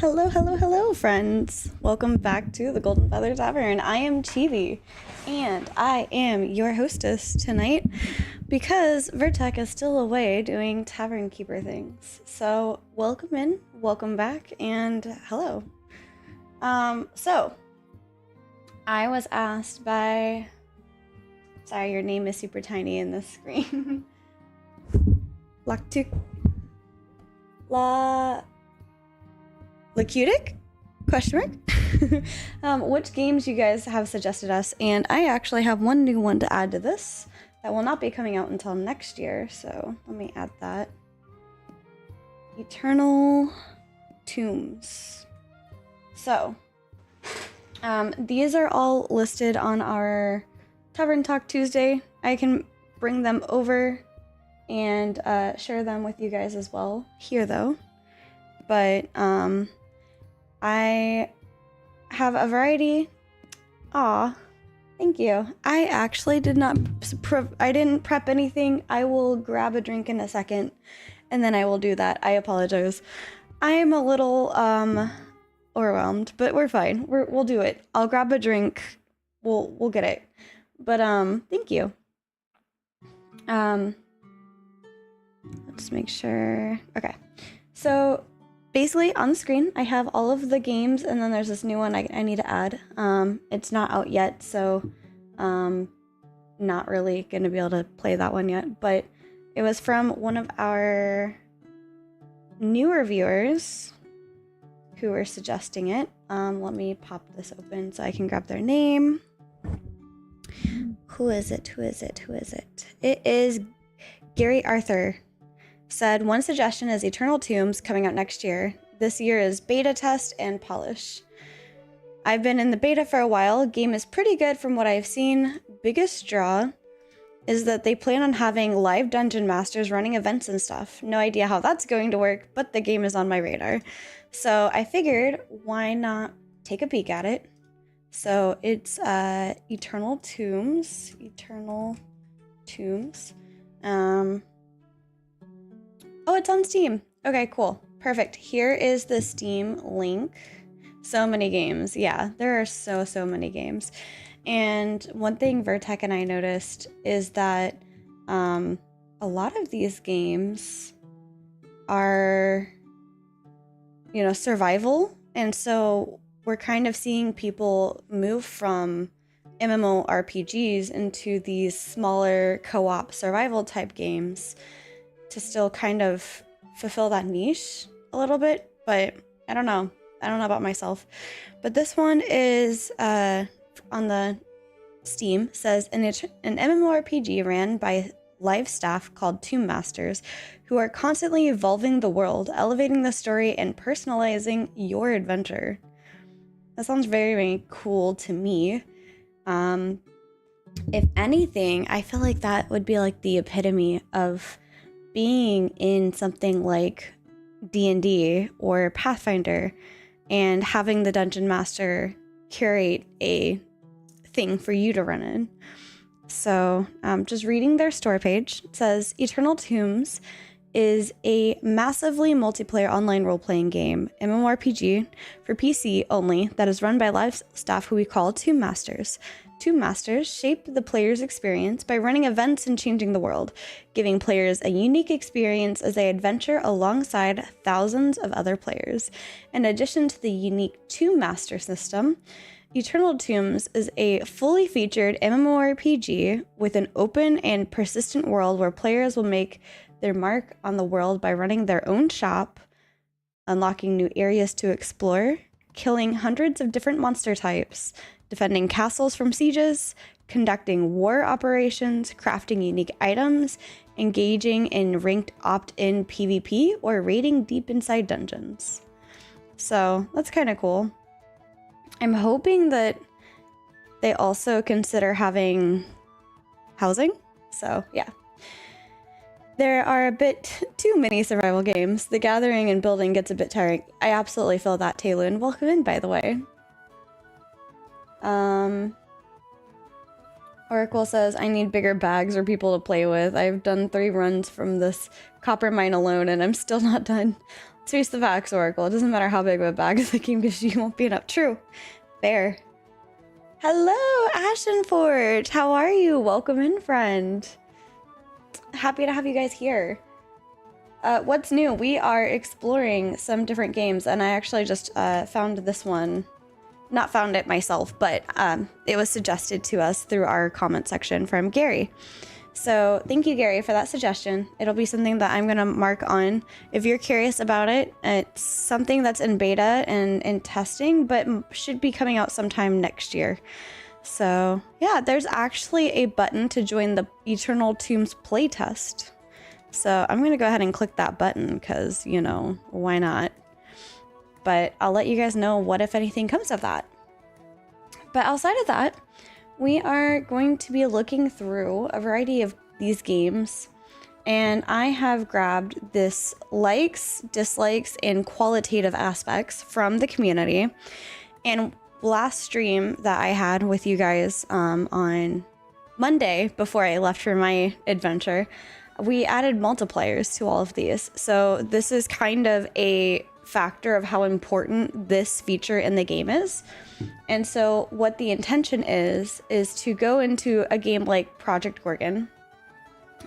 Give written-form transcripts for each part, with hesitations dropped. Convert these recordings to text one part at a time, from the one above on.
Hello, hello, hello, friends. Welcome back to the Golden Feather Tavern. I am Chibi, and I am your hostess tonight because Vertek is still away doing tavern keeper things. So welcome in, welcome back, and hello. So I was asked by... Sorry, your name is super tiny in this screen. Lactic... Lacutic? Question mark? Which games you guys have suggested us, and I actually have one new one to add to this that will not be coming out until next year, so let me add that. Eternal Tombs. So, these are all listed on our Tavern Talk Tuesday. I can bring them over and share them with you guys as well here, though. But, I have a variety. Aw, thank you. I actually didn't prep anything. I will grab a drink in a second, and then I will do that. I apologize. I am a little, overwhelmed, but we're fine. We'll do it. I'll grab a drink. We'll get it. But, thank you. Let's make sure. Okay. So, basically, on the screen, I have all of the games, and then there's this new one I need to add. It's not out yet, so not really going to be able to play that one yet. But it was from one of our newer viewers who were suggesting it. Let me pop this open so I can grab their name. Who is it? It is Gary Arthur. Said, one suggestion is Eternal Tombs coming out next year. This year is beta test and polish. I've been in the beta for a while. Game is pretty good from what I've seen. Biggest draw is that they plan on having live dungeon masters running events and stuff. No idea how that's going to work, but the game is on my radar. So I figured, why not take a peek at it? So it's Eternal Tombs. Oh, it's on Steam. Okay, cool. Perfect. Here is the Steam link. So many games. Yeah, there are so many games. And one thing Vertek and I noticed is that a lot of these games are, survival. And so we're kind of seeing people move from MMORPGs into these smaller co-op survival type games to still kind of fulfill that niche a little bit, but I don't know about myself. But this one is on the Steam, says an MMORPG ran by live staff called Tomb Masters, who are constantly evolving the world, elevating the story, and personalizing your adventure. That sounds very, very cool to me. If anything, I feel like that would be like the epitome of being in something like D&D or Pathfinder and having the dungeon master curate a thing for you to run in. So just reading their store page, it says Eternal Tombs is a massively multiplayer online role-playing game, MMORPG, for PC only, that is run by live staff who we call Tomb Masters. Tomb Masters shape the player's experience by running events and changing the world, giving players a unique experience as they adventure alongside thousands of other players. In addition to the unique Tomb Master system, Eternal Tombs is a fully featured MMORPG with an open and persistent world where players will make their mark on the world by running their own shop, unlocking new areas to explore, killing hundreds of different monster types, defending castles from sieges, conducting war operations, crafting unique items, engaging in ranked opt-in PvP, or raiding deep inside dungeons. So that's kind of cool. I'm hoping that they also consider having housing. So yeah. There are a bit too many survival games. The gathering and building gets a bit tiring. I absolutely feel that, Taylor. Welcome in, by the way. Oracle says, I need bigger bags or people to play with. I've done 3 runs from this copper mine alone and I'm still not done. Face the facts, Oracle. It doesn't matter how big of a bag the game gives you, won't be enough. True. Fair. Hello, Ashenforge. How are you? Welcome in, friend. Happy to have you guys here. What's new? We are exploring some different games, and I actually just found this one. Not found it myself, but it was suggested to us through our comment section from Gary. So thank you, Gary, for that suggestion. It'll be something that I'm going to mark on. If you're curious about it, it's something that's in beta and in testing, but should be coming out sometime next year. So yeah, there's actually a button to join the Eternal Tombs playtest. So I'm going to go ahead and click that button because, you know, why not? But I'll let you guys know what, if anything, comes of that. But outside of that, we are going to be looking through a variety of these games, and I have grabbed this likes, dislikes, and qualitative aspects from the community. And last stream that I had with you guys on Monday before I left for my adventure, we added multipliers to all of these. So this is kind of a factor of how important this feature in the game is. And so what the intention is to go into a game like Project Gorgon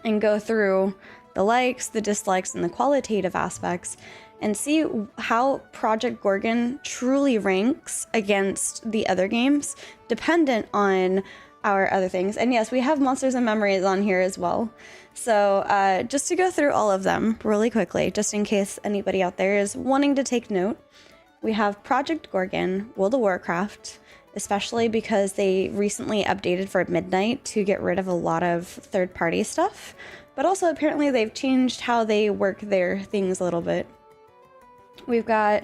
and go through the likes, the dislikes, and the qualitative aspects and see how Project Gorgon truly ranks against the other games, dependent on our other things. And yes, we have Monsters and Memories on here as well. So just to go through all of them really quickly, just in case anybody out there is wanting to take note, we have Project Gorgon, World of Warcraft, especially because they recently updated for midnight to get rid of a lot of third-party stuff. But also apparently they've changed how they work their things a little bit. We've got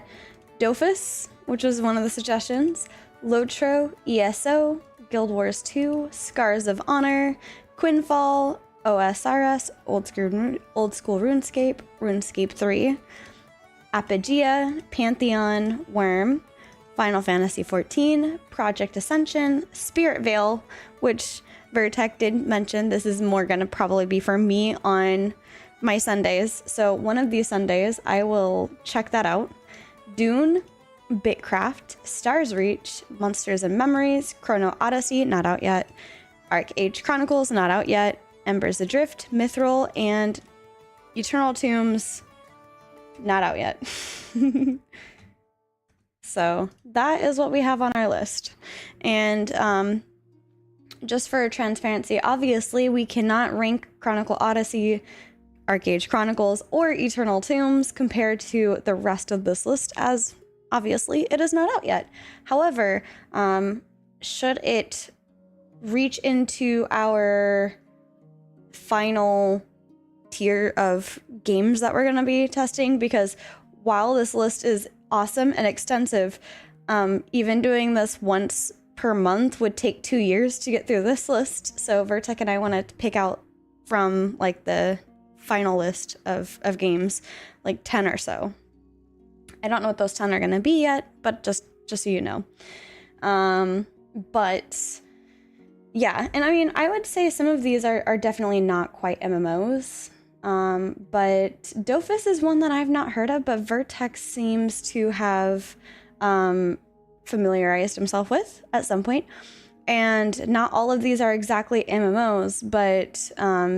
Dofus, which was one of the suggestions, Lotro, ESO, Guild Wars 2, Scars of Honor, Quinfall, OSRS, Old School RuneScape, RuneScape 3, Apogea, Pantheon, Worm, Final Fantasy XIV, Project Ascension, Spirit Veil, which Vertec did mention this is more going to probably be for me on my Sundays. So one of these Sundays, I will check that out. Dune, Bitcraft, Stars Reach, Monsters and Memories, Chrono Odyssey, not out yet, Arcade Chronicles, not out yet, Embers Adrift, Mithril, and Eternal Tombs, not out yet. So that is what we have on our list. And just for transparency, obviously we cannot rank Chronicle Odyssey, Arcade Chronicles, or Eternal Tombs compared to the rest of this list, as obviously it is not out yet. However, should it reach into our final tier of games that we're going to be testing, because while this list is awesome and extensive, even doing this once per month would take 2 years to get through this list. So Vertec and I want to pick out from like the final list of games, like 10 or so. I don't know what those 10 are going to be yet, but just so you know. But yeah, and I mean, I would say some of these are definitely not quite MMOs. But Dofus is one that I've not heard of, but Vertex seems to have familiarized himself with at some point. And not all of these are exactly MMOs, but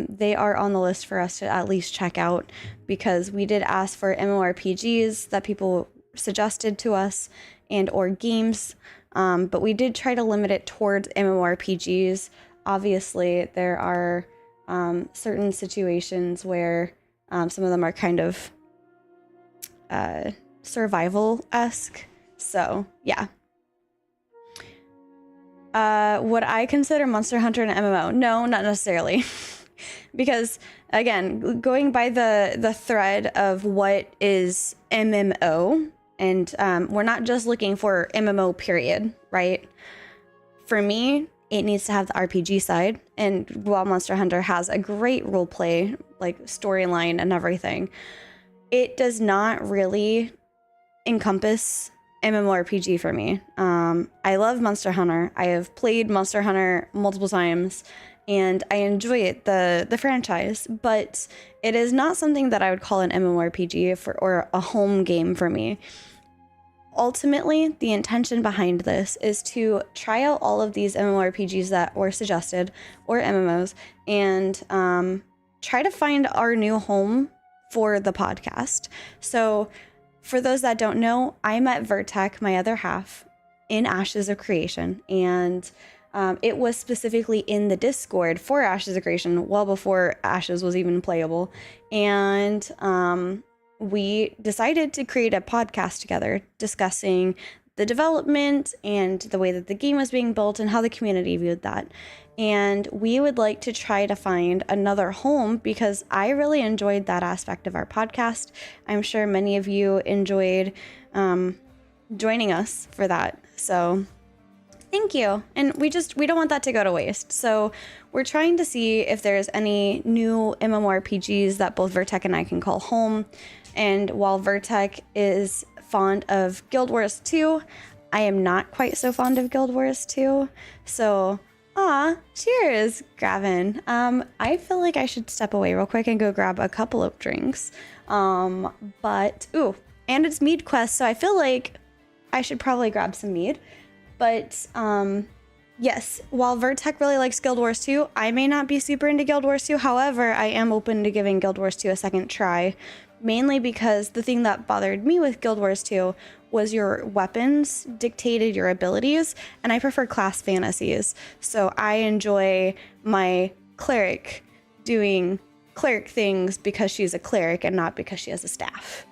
they are on the list for us to at least check out, because we did ask for MMORPGs that people suggested to us and or games, but we did try to limit it towards MMORPGs. Obviously, there are certain situations where some of them are kind of survival-esque. So, yeah. Would I consider Monster Hunter an MMO? No, not necessarily. Because, again, going by the thread of what is MMO, and we're not just looking for MMO period, right? For me, it needs to have the RPG side, and while Monster Hunter has a great roleplay, like storyline and everything, it does not really encompass MMORPG for me. I love Monster Hunter. I have played Monster Hunter multiple times, and I enjoy it, the franchise, but it is not something that I would call an MMORPG or a home game for me. Ultimately, the intention behind this is to try out all of these MMORPGs that were suggested, or MMOs, and try to find our new home for the podcast. So for those that don't know, I met Vertec, my other half, in Ashes of Creation, and it was specifically in the Discord for Ashes of Creation, well before Ashes was even playable, and we decided to create a podcast together discussing the development and the way that the game was being built and how the community viewed that. And we would like to try to find another home because I really enjoyed that aspect of our podcast. I'm sure many of you enjoyed joining us for that. So thank you. And we don't want that to go to waste. So we're trying to see if there's any new MMORPGs that both Vertec and I can call home. And while Vertec is fond of Guild Wars 2, I am not quite so fond of Guild Wars 2. So, cheers, Gravin. I feel like I should step away real quick and go grab a couple of drinks. And it's Mead Quest, so I feel like I should probably grab some mead. But yes, while Vertec really likes Guild Wars 2, I may not be super into Guild Wars 2. However, I am open to giving Guild Wars 2 a second try, mainly because the thing that bothered me with Guild Wars 2 was your weapons dictated your abilities, and I prefer class fantasies. So I enjoy my cleric doing cleric things because she's a cleric and not because she has a staff,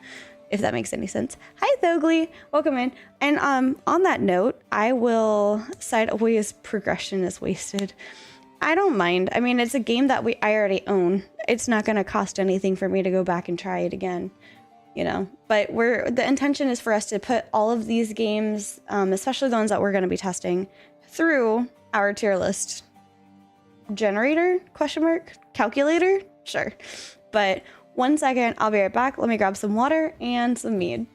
if that makes any sense. Hi, Thogly. Welcome in. And on that note, I will side away as progression is wasted. I don't mind. I mean, it's a game that I already own. It's not going to cost anything for me to go back and try it again, you know. But the intention is for us to put all of these games, especially the ones that we're going to be testing, through our tier list generator, calculator? Sure. But 1 second, I'll be right back. Let me grab some water and some mead.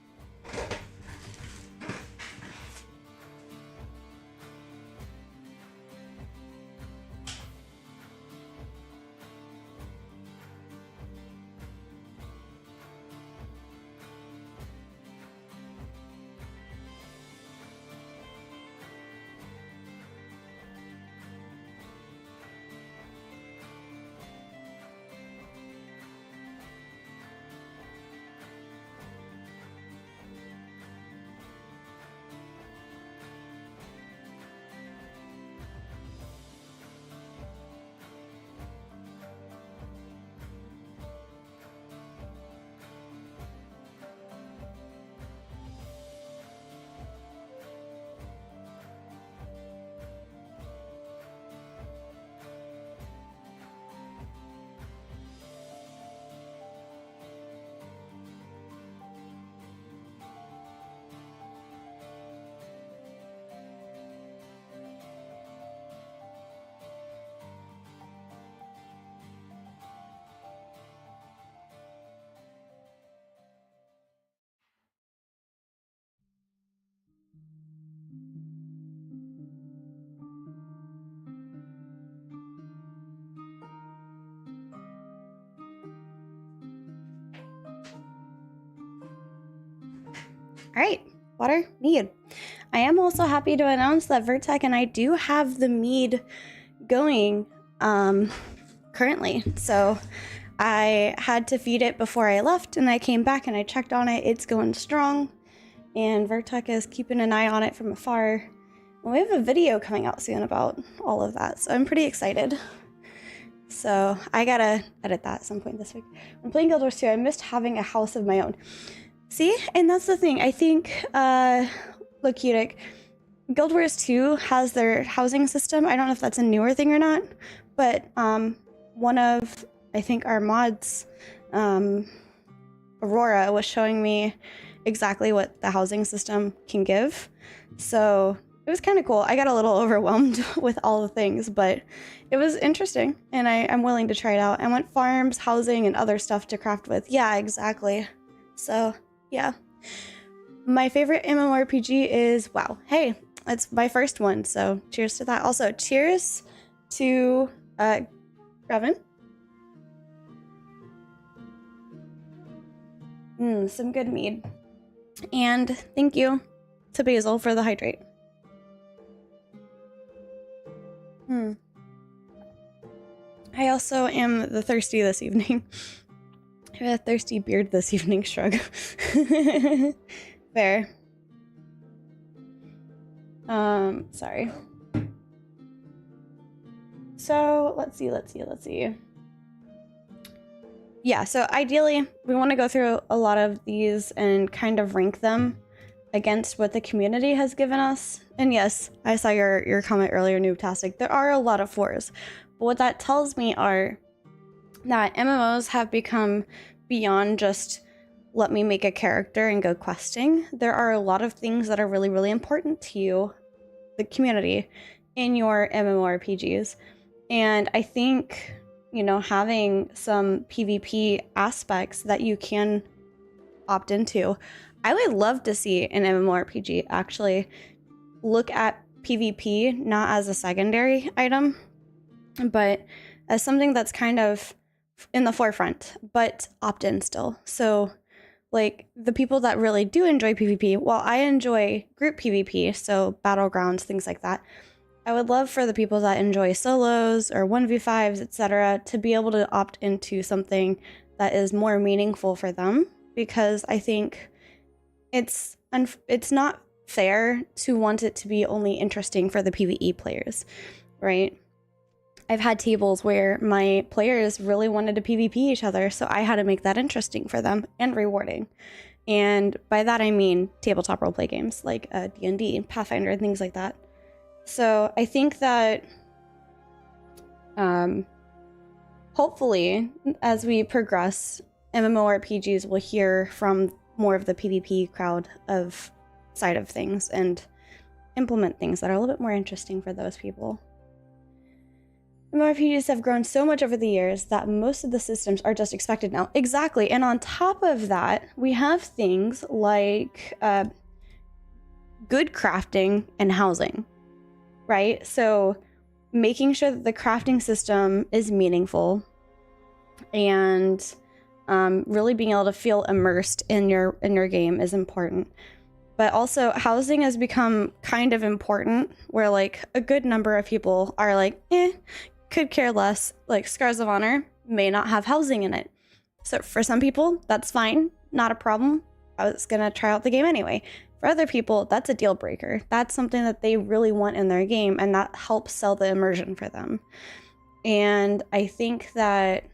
All right, water, mead. I am also happy to announce that Vertec and I do have the mead going currently. So I had to feed it before I left, and I came back and I checked on it. It's going strong, and Vertec is keeping an eye on it from afar. And we have a video coming out soon about all of that, so I'm pretty excited. So I gotta edit that at some point this week. When playing Guild Wars 2, I missed having a house of my own. See, and that's the thing. I think, look, Utic, Guild Wars 2 has their housing system. I don't know if that's a newer thing or not, but one of, I think, our mods, Aurora, was showing me exactly what the housing system can give. So it was kind of cool. I got a little overwhelmed with all the things, but it was interesting, and I'm willing to try it out. I want farms, housing, and other stuff to craft with. Yeah, exactly. So, yeah. My favorite MMORPG is WoW. Hey, it's my first one, so cheers to that. Also, cheers to Revan? Some good mead. And thank you to Basil for the hydrate. I also am the thirsty this evening. I have a thirsty beard this evening, shrug. Fair. Sorry. So, let's see. Yeah, so ideally, we want to go through a lot of these and kind of rank them against what the community has given us. And yes, I saw your comment earlier, Noobtastic. There are a lot of 4s. But what that tells me are that MMOs have become beyond just let me make a character and go questing. There are a lot of things that are really, really important to you, the community, in your MMORPGs. And I think, you know, having some PvP aspects that you can opt into. I would love to see an MMORPG actually look at PvP not as a secondary item, but as something that's kind of in the forefront, but opt in still. So, like, the people that really do enjoy PvP, while I enjoy group PvP, so battlegrounds, things like that, I would love for the people that enjoy solos or 1v5s, etc., to be able to opt into something that is more meaningful for them, because I think it's not fair to want it to be only interesting for the PvE players, right? I've had tables where my players really wanted to PvP each other, so I had to make that interesting for them and rewarding. And by that I mean tabletop roleplay games like D&D, Pathfinder, and things like that. So I think that hopefully as we progress, MMORPGs will hear from more of the PvP crowd of side of things and implement things that are a little bit more interesting for those people. MMORPGs have grown so much over the years that most of the systems are just expected now. Exactly. And on top of that, we have things like good crafting and housing, right? So making sure that the crafting system is meaningful and really being able to feel immersed in your game is important. But also housing has become kind of important, where like a good number of people are like, could care less. Like Scars of Honor may not have housing in it. So for some people, that's fine, not a problem. I was gonna try out the game anyway. For other people, that's a deal breaker. That's something that they really want in their game, and that helps sell the immersion for them. And I think that,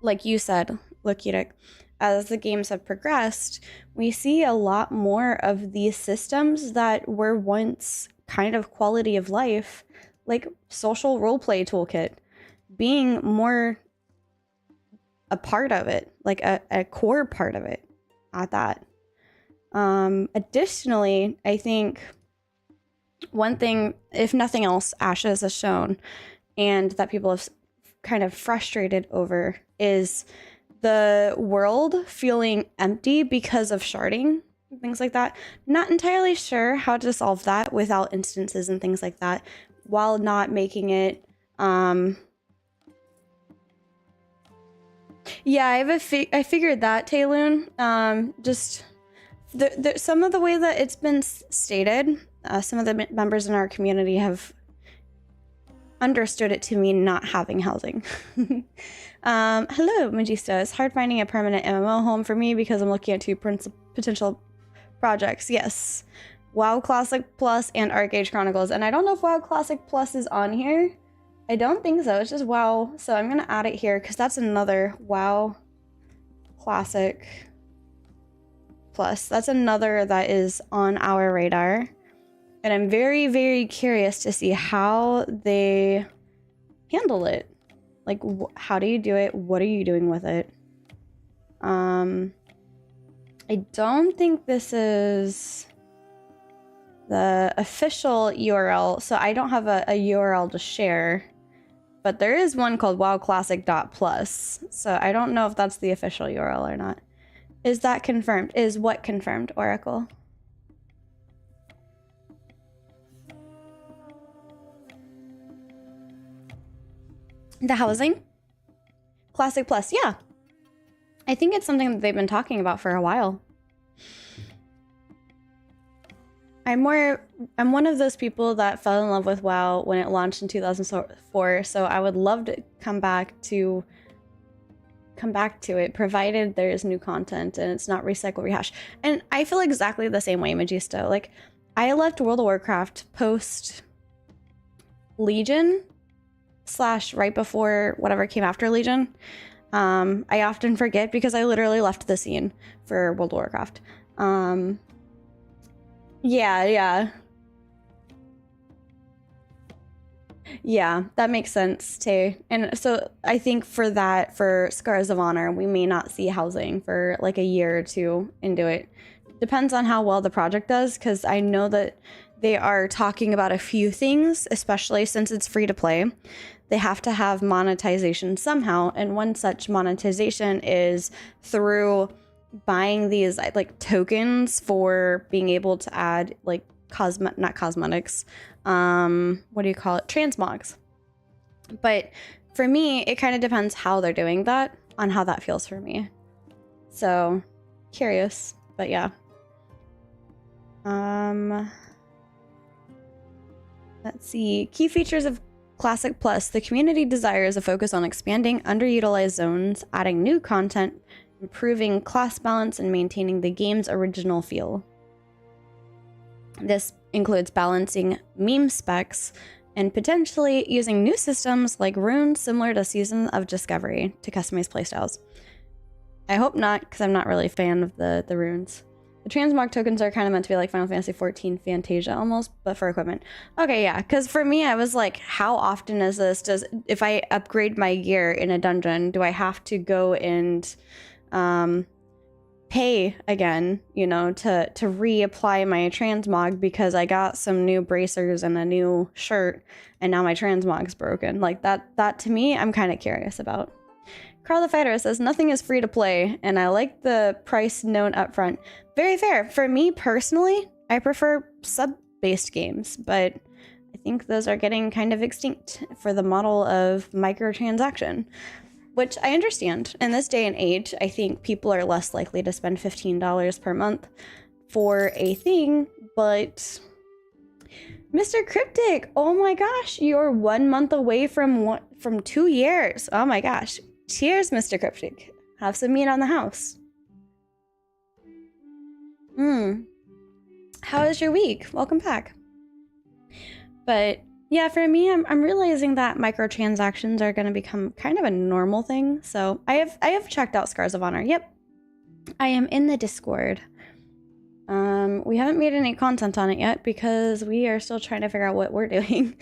like you said, Lakitic, as the games have progressed, we see a lot more of these systems that were once kind of quality of life, like social roleplay toolkit, being more a part of it, like a core part of it at that. Additionally, I think one thing, if nothing else, Ashes has shown, and that people have kind of frustrated over, is the world feeling empty because of sharding, things like that. Not entirely sure how to solve that without instances and things like that, while not making it yeah, I figured that, Tayloon. Just some of the way that it's been stated, some of the members in our community have understood it to mean not having housing. Hello, Magista. It's hard finding a permanent MMO home for me because I'm looking at two potential projects. Yes. WoW Classic Plus and ArcAge Chronicles. And I don't know if WoW Classic Plus is on here. I don't think so. It's just WoW. So I'm going to add it here because that's another WoW Classic Plus. That's another that is on our radar. And I'm very, very curious to see how they handle it. Like, how do you do it? What are you doing with it? I don't think this is the official URL, so I don't have a URL to share, but there is one called wowclassic.plus, so I don't know if that's the official URL or not. Is that confirmed? Is what confirmed, Oracle? The housing? Classic Plus, yeah. I think it's something that they've been talking about for a while. I'm one of those people that fell in love with WoW when it launched in 2004, so I would love to come back to it, provided there's new content and it's not recycle rehash. And I feel exactly the same way, Magisto. Like, I left World of Warcraft post Legion / right before whatever came after Legion. I often forget because I literally left the scene for World of Warcraft. Yeah, that makes sense too. And so I think for Scars of Honor, we may not see housing for like a year or two into it. Depends on how well the project does, because I know that they are talking about a few things, especially since it's free to play. They have to have monetization somehow, and one such monetization is through buying these like tokens for being able to add like not cosmetics, what do you call it, transmogs. But for me, it kind of depends how they're doing that, on how that feels for me. So curious, but yeah. Let's see. Key features of Classic Plus. The community desires a focus on expanding underutilized zones, adding new content, improving class balance, and maintaining the game's original feel. This includes balancing meme specs and potentially using new systems like runes similar to Season of Discovery to customize playstyles. I hope not, because I'm not really a fan of the runes. The transmog tokens are kind of meant to be like Final Fantasy XIV Fantasia almost, but for equipment. Okay, yeah, because for me, I was like, how often is this? If I upgrade my gear in a dungeon, do I have to go and pay again, you know, to reapply my transmog because I got some new bracers and a new shirt and now my transmog's broken? Like that to me, I'm kind of curious about. Carl the Fighter says, nothing is free to play, and I like the price known upfront. Very fair. For me personally, I prefer sub-based games, but I think those are getting kind of extinct for the model of microtransaction, which I understand. In this day and age, I think people are less likely to spend $15 per month for a thing, but Mr. Cryptic, oh my gosh, you're 1 month away from 2 years. Oh my gosh. Cheers, Mr. Cryptic. Have some meat on the house. How is your week? Welcome back. But yeah, for me, I'm realizing that microtransactions are going to become kind of a normal thing. So I have checked out Scars of Honor. Yep, I am in the Discord. We haven't made any content on it yet because we are still trying to figure out what we're doing.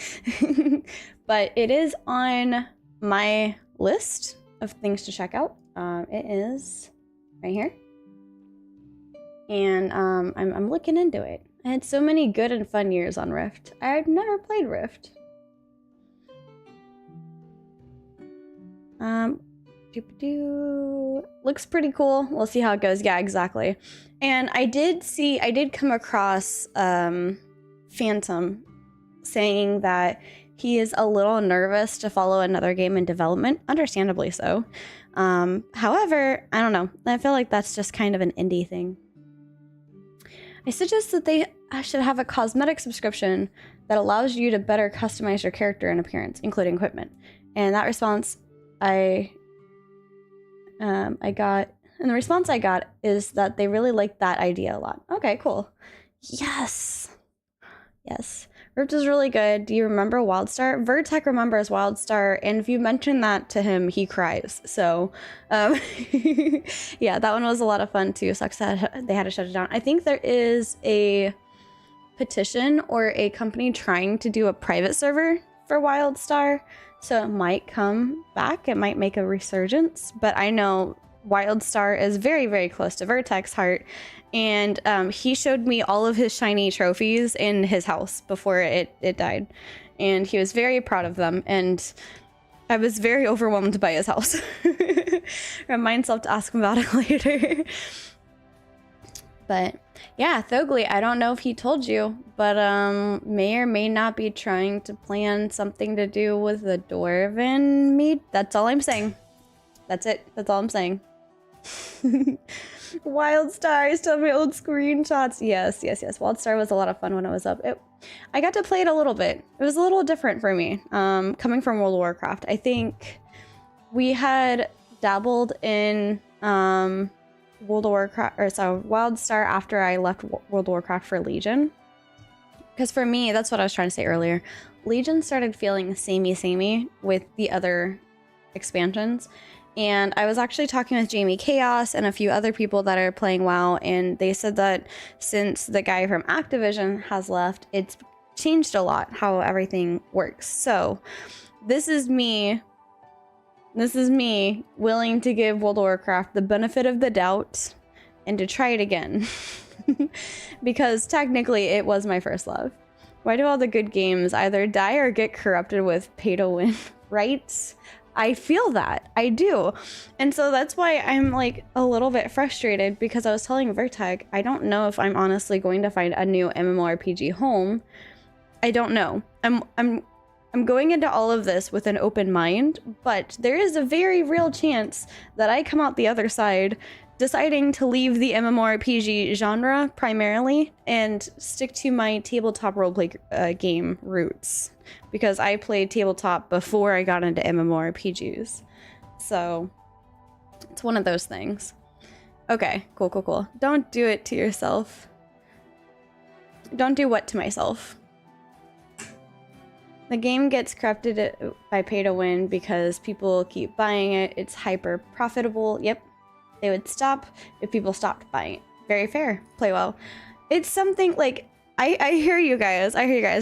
But it is on my list of things to check out. It is right here, and I'm looking into it. I had so many good and fun years on Rift. I've never played Rift. Looks pretty cool. We'll see how it goes. Yeah, exactly. And I did come across Phantom saying that he is a little nervous to follow another game in development, understandably so. However, I don't know. I feel like that's just kind of an indie thing. I suggest that they should have a cosmetic subscription that allows you to better customize your character and appearance, including equipment. And that response I got, and the response I got is that they really liked that idea a lot. Okay, cool. Yes. Rift is really good. Do you remember Wildstar? Vertech remembers Wildstar, and if you mention that to him, he cries. So, yeah, that one was a lot of fun too. Sucks that they had to shut it down. I think there is a petition or a company trying to do a private server for Wildstar, so it might come back. It might make a resurgence, but I know Wildstar is very, very close to Vertech's heart. And he showed me all of his shiny trophies in his house before it died. And he was very proud of them. And I was very overwhelmed by his house. Remind myself to ask him about it later. But Yeah, Thogli, I don't know if he told you, but may or may not be trying to plan something to do with the Dwarven meat. That's all I'm saying. That's it. That's all I'm saying. Wildstar, I still have my old screenshots. Yes. Wildstar was a lot of fun when it was up. I got to play it a little bit. It was a little different for me, coming from World of Warcraft. I think we had dabbled in World of Warcraft, or so Wildstar after I left World of Warcraft for Legion. Because for me, that's what I was trying to say earlier. Legion started feeling samey with the other expansions. And I was actually talking with Jamie Chaos and a few other people that are playing WoW, and they said that since the guy from Activision has left, it's changed a lot how everything works. So this is me willing to give World of Warcraft the benefit of the doubt and to try it again. Because technically it was my first love. Why do all the good games either die or get corrupted with pay to win, right? I feel that. I do. And so that's why I'm like a little bit frustrated, because I was telling Vertag, I don't know if I'm honestly going to find a new MMORPG home. I don't know. I'm going into all of this with an open mind, but there is a very real chance that I come out the other side deciding to leave the MMORPG genre primarily and stick to my tabletop roleplay game roots, because I played tabletop before I got into MMORPGs. So it's one of those things. Okay, cool. Don't do it to yourself. Don't do what to myself? The game gets corrupted by pay to win because people keep buying it. It's hyper profitable. Yep. They would stop if people stopped buying it. Very fair. Play WoW. It's something like, I hear you guys.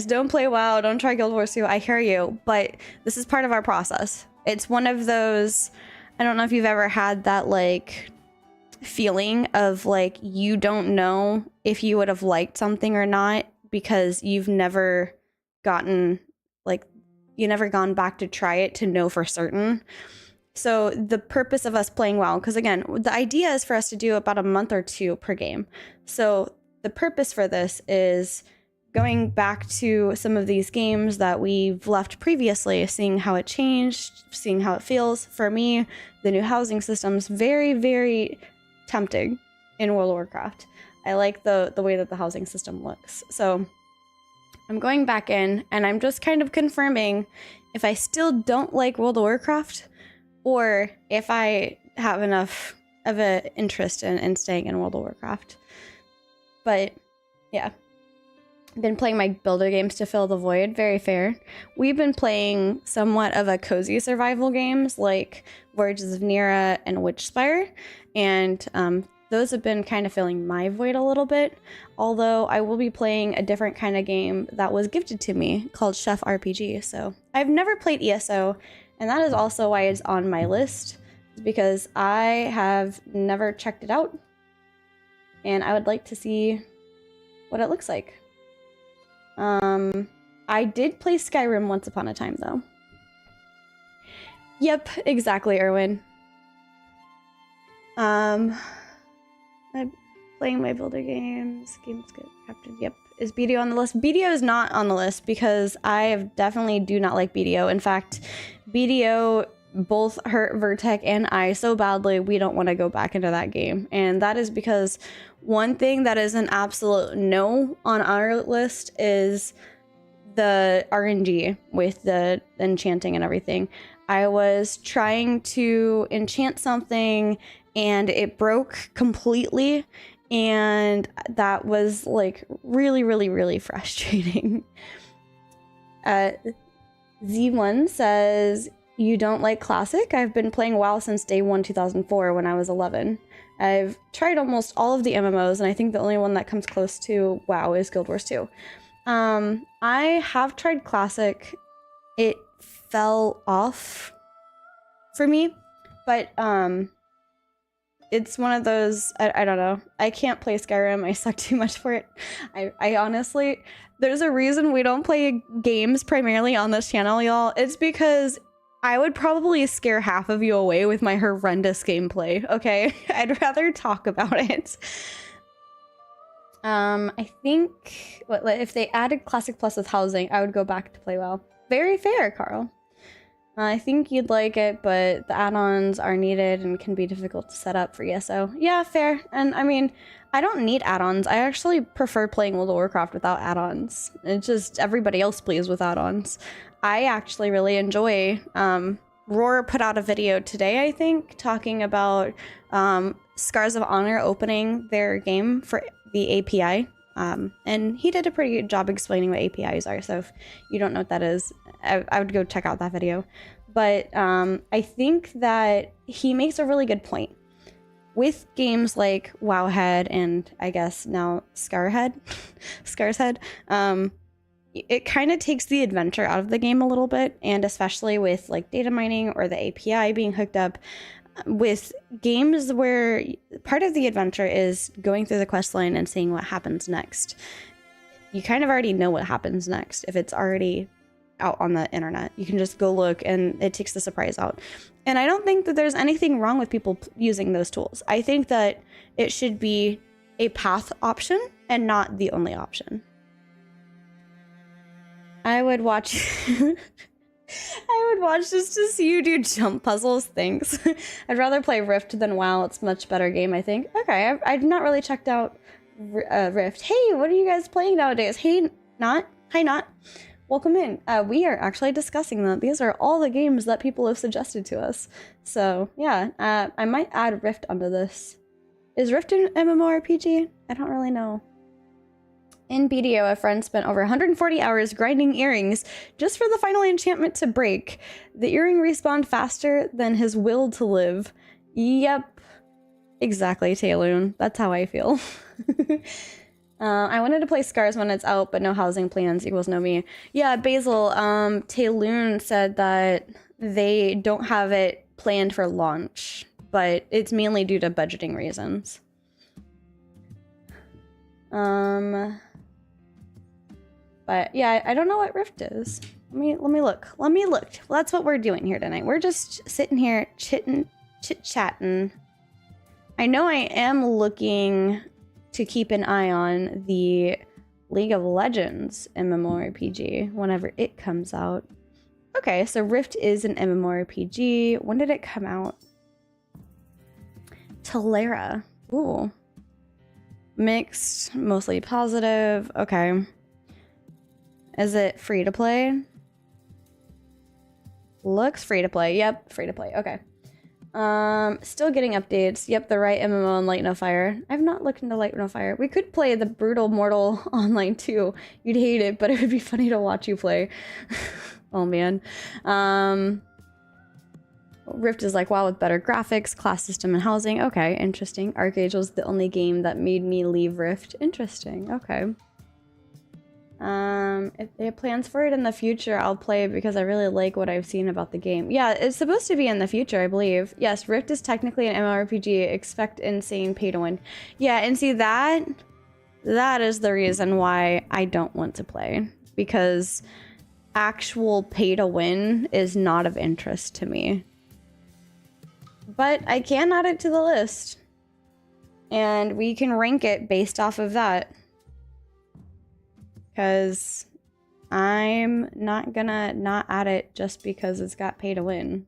Don't play WoW. Don't try Guild Wars 2. I hear you. But this is part of our process. It's one of those, I don't know if you've ever had that like feeling of like you don't know if you would have liked something or not because you've never gotten like, you never gone back to try it to know for certain. So the purpose of us playing WoW, because again, the idea is for us to do about a month or two per game. So the purpose for this is going back to some of these games that we've left previously, seeing how it changed, seeing how it feels. For me, the new housing system's very, very tempting in World of Warcraft. I like the way that the housing system looks. So I'm going back in and I'm just kind of confirming if I still don't like World of Warcraft, or if I have enough of an interest in staying in World of Warcraft. But yeah, I've been playing my builder games to fill the void. Very fair. We've been playing somewhat of a cozy survival games like Voyages of Nira and Witchspire, and those have been kind of filling my void a little bit. Although I will be playing a different kind of game that was gifted to me called Chef RPG. So I've never played ESO. And that is also why it's on my list, because I have never checked it out. And I would like to see what it looks like. I did play Skyrim once upon a time, though. Yep, exactly, Erwin. I'm playing my builder games. Games get captured. Yep. Is BDO on the list? BDO is not on the list because I definitely do not like BDO. In fact, BDO both hurt Vertec and I so badly we don't want to go back into that game. And that is because one thing that is an absolute no on our list is the RNG with the enchanting and everything. I was trying to enchant something and it broke completely. And that was like really frustrating. Z1 says, you don't like Classic? I've been playing WoW since day one, 2004, when I was 11. I've tried almost all of the MMOs, and I think the only one that comes close to WoW is Guild Wars 2. I have tried Classic. It fell off for me, but it's one of those, I don't know. I can't play Skyrim. I suck too much for it. I honestly, there's a reason we don't play games primarily on this channel, y'all. It's because I would probably scare half of you away with my horrendous gameplay, okay? I'd rather talk about it. I think if they added Classic Plus with housing, I would go back to play WoW. Very fair, Carl. I think you'd like it, but the add-ons are needed and can be difficult to set up for ESO. Yeah, fair. And I mean, I don't need add-ons. I actually prefer playing World of Warcraft without add-ons. It's just everybody else plays with add-ons. I actually really enjoy... Roar put out a video today, I think, talking about Scars of Honor opening their game for the API. And he did a pretty good job explaining what APIs are, so if you don't know what that is, I would go check out that video. But I think that he makes a really good point. With games like Wowhead and I guess now Scarshead, it kind of takes the adventure out of the game a little bit, and especially with like data mining or the API being hooked up. With games where part of the adventure is going through the quest line and seeing what happens next, you kind of already know what happens next if it's already out on the internet. You can just go look and it takes the surprise out. And I don't think that there's anything wrong with people using those tools. I think that it should be a path option and not the only option. I would watch I would watch just to see you do jump puzzles. Thanks. I'd rather play Rift than WoW. It's a much better game, I think. Okay, I've not really checked out Rift. Hey, what are you guys playing nowadays? Hey, Not. Hi, Not. Welcome in. We are actually discussing that. These are all the games that people have suggested to us. So, yeah, I might add Rift onto this. Is Rift an MMORPG? I don't really know. In BDO, a friend spent over 140 hours grinding earrings just for the final enchantment to break. The earring respawned faster than his will to live. Yep. Exactly, Tayloon. That's how I feel. I wanted to play Scars when it's out, but no housing plans equals no me. Yeah, Basil, Tayloon said that they don't have it planned for launch, but it's mainly due to budgeting reasons. But yeah, I don't know what Rift is. Let me look. Let me look. Well, that's what we're doing here tonight. We're just sitting here chit-chatting. I know I am looking to keep an eye on the League of Legends MMORPG whenever it comes out. Okay, so Rift is an MMORPG. When did it come out? Tolera. Ooh. Mixed, mostly positive. Okay. Is it free to play? Looks free to play. Yep, free to play. Okay. Still getting updates. Yep, the right MMO on Light No Fire. I've not looked into Light No Fire. We could play the Brutal Mortal online too. You'd hate it, but it would be funny to watch you play. Oh man. Rift is like, wow, with better graphics, class system, and housing. Okay, interesting. Arcade was the only game that made me leave Rift. Interesting. Okay. If they have plans for it in the future, I'll play it because I really like what I've seen about the game. Yeah, it's supposed to be in the future, I believe. Yes, Rift is technically an MMORPG. Expect insane pay to win. Yeah, and see that is the reason why I don't want to play, because actual pay to win is not of interest to me. But I can add it to the list, and we can rank it based off of that. Because I'm not gonna not add it just because it's got pay to win.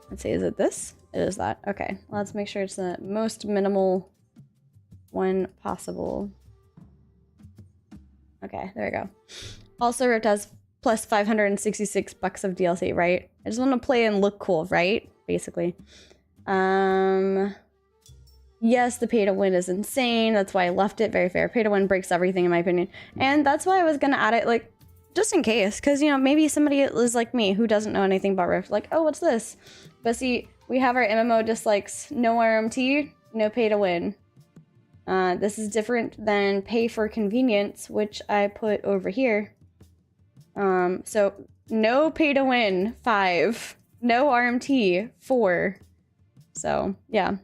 Let's see, is it this? It is that. Okay, let's make sure it's the most minimal one possible. Okay, there we go. Also, Rift has plus 566 bucks of DLC, right? I just want to play and look cool, right? Basically. Yes, the pay to win is insane. That's why I left it. Very fair. Pay to win breaks everything in my opinion. And that's why I was gonna add it, like, just in case. Because, you know, maybe somebody is like me who doesn't know anything about Rift. Like, oh, what's this? But see, we have our MMO dislikes. No RMT, no pay to win. This is different than pay for convenience, which I put over here. So no pay to win, 5. No RMT, 4. So, yeah.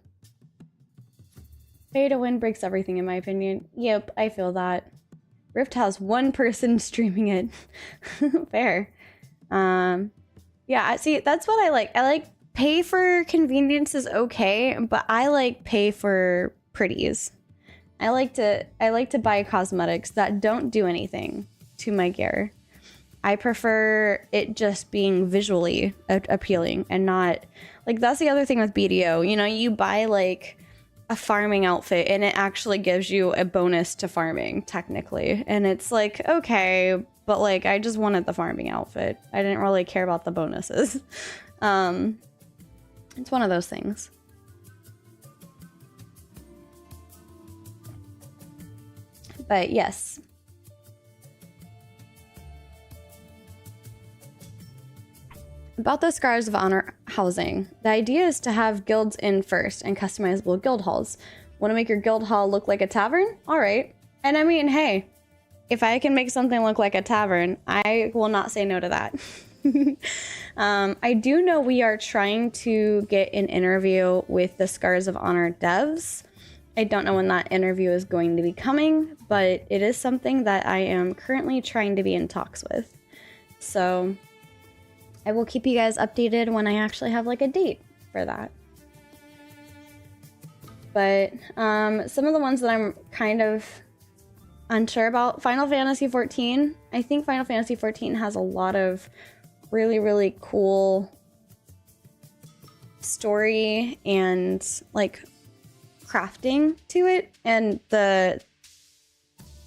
Pay to win breaks everything in my opinion. Yep, I feel that. Rift has one person streaming it. Fair. Yeah, see, that's what I like. I like pay for convenience is okay, but I like pay for pretties. I like to buy cosmetics that don't do anything to my gear. I prefer it just being visually appealing and not like, that's the other thing with BDO. You know, you buy like a farming outfit and it actually gives you a bonus to farming technically. And it's like, okay, but like I just wanted the farming outfit. I didn't really care about the bonuses. It's one of those things. But yes. About the Scars of Honor housing, the idea is to have guilds in first and customizable guild halls. Want to make your guild hall look like a tavern? All right. And I mean, hey, if I can make something look like a tavern, I will not say no to that. I do know we are trying to get an interview with the Scars of Honor devs. I don't know when that interview is going to be coming, but it is something that I am currently trying to be in talks with. So I will keep you guys updated when I actually have like a date for that. But some of the ones that I'm kind of unsure about, Final Fantasy XIV. I think Final Fantasy XIV has a lot of really, really cool story and like crafting to it, and the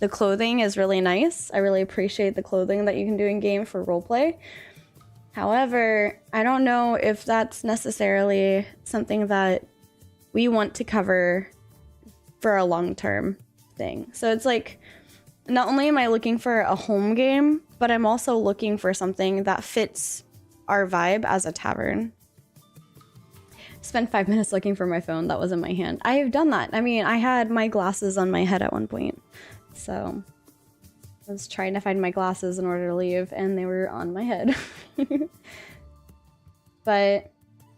clothing is really nice. I really appreciate the clothing that you can do in game for roleplay. However, I don't know if that's necessarily something that we want to cover for a long-term thing. So it's like, not only am I looking for a home game, but I'm also looking for something that fits our vibe as a tavern. Spent 5 minutes looking for my phone that was in my hand. I have done that. I mean, I had my glasses on my head at one point. So I was trying to find my glasses in order to leave, and they were on my head. But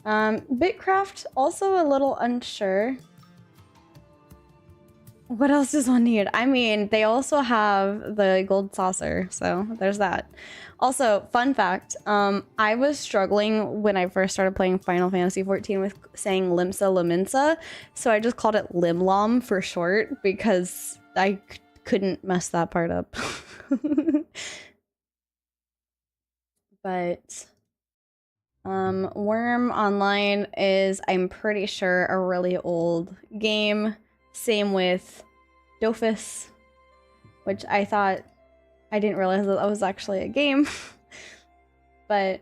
Bitcraft, also a little unsure. What else does one need? I mean, they also have the gold saucer, so there's that. Also, fun fact, I was struggling when I first started playing Final Fantasy XIV with saying Limsa Laminsa, so I just called it Limlom for short because I couldn't mess that part up. But Worm Online is, I'm pretty sure, a really old game. Same with Dofus, which I thought, I didn't realize that was actually a game. But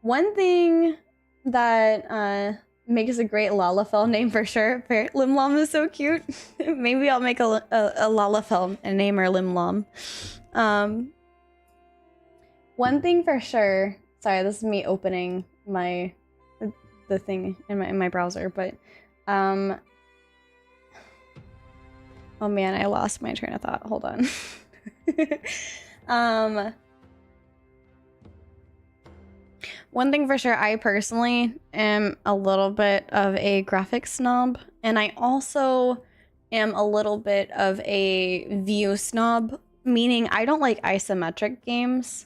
one thing that makes a great Lalafell name for sure, Limlom is so cute. Maybe I'll make a Lalafell and name her Limlom. One thing for sure, sorry, this is me opening the thing in my browser, but oh man, I lost my train of thought. Hold on. One thing for sure, I personally am a little bit of a graphics snob, and I also am a little bit of a view snob, meaning I don't like isometric games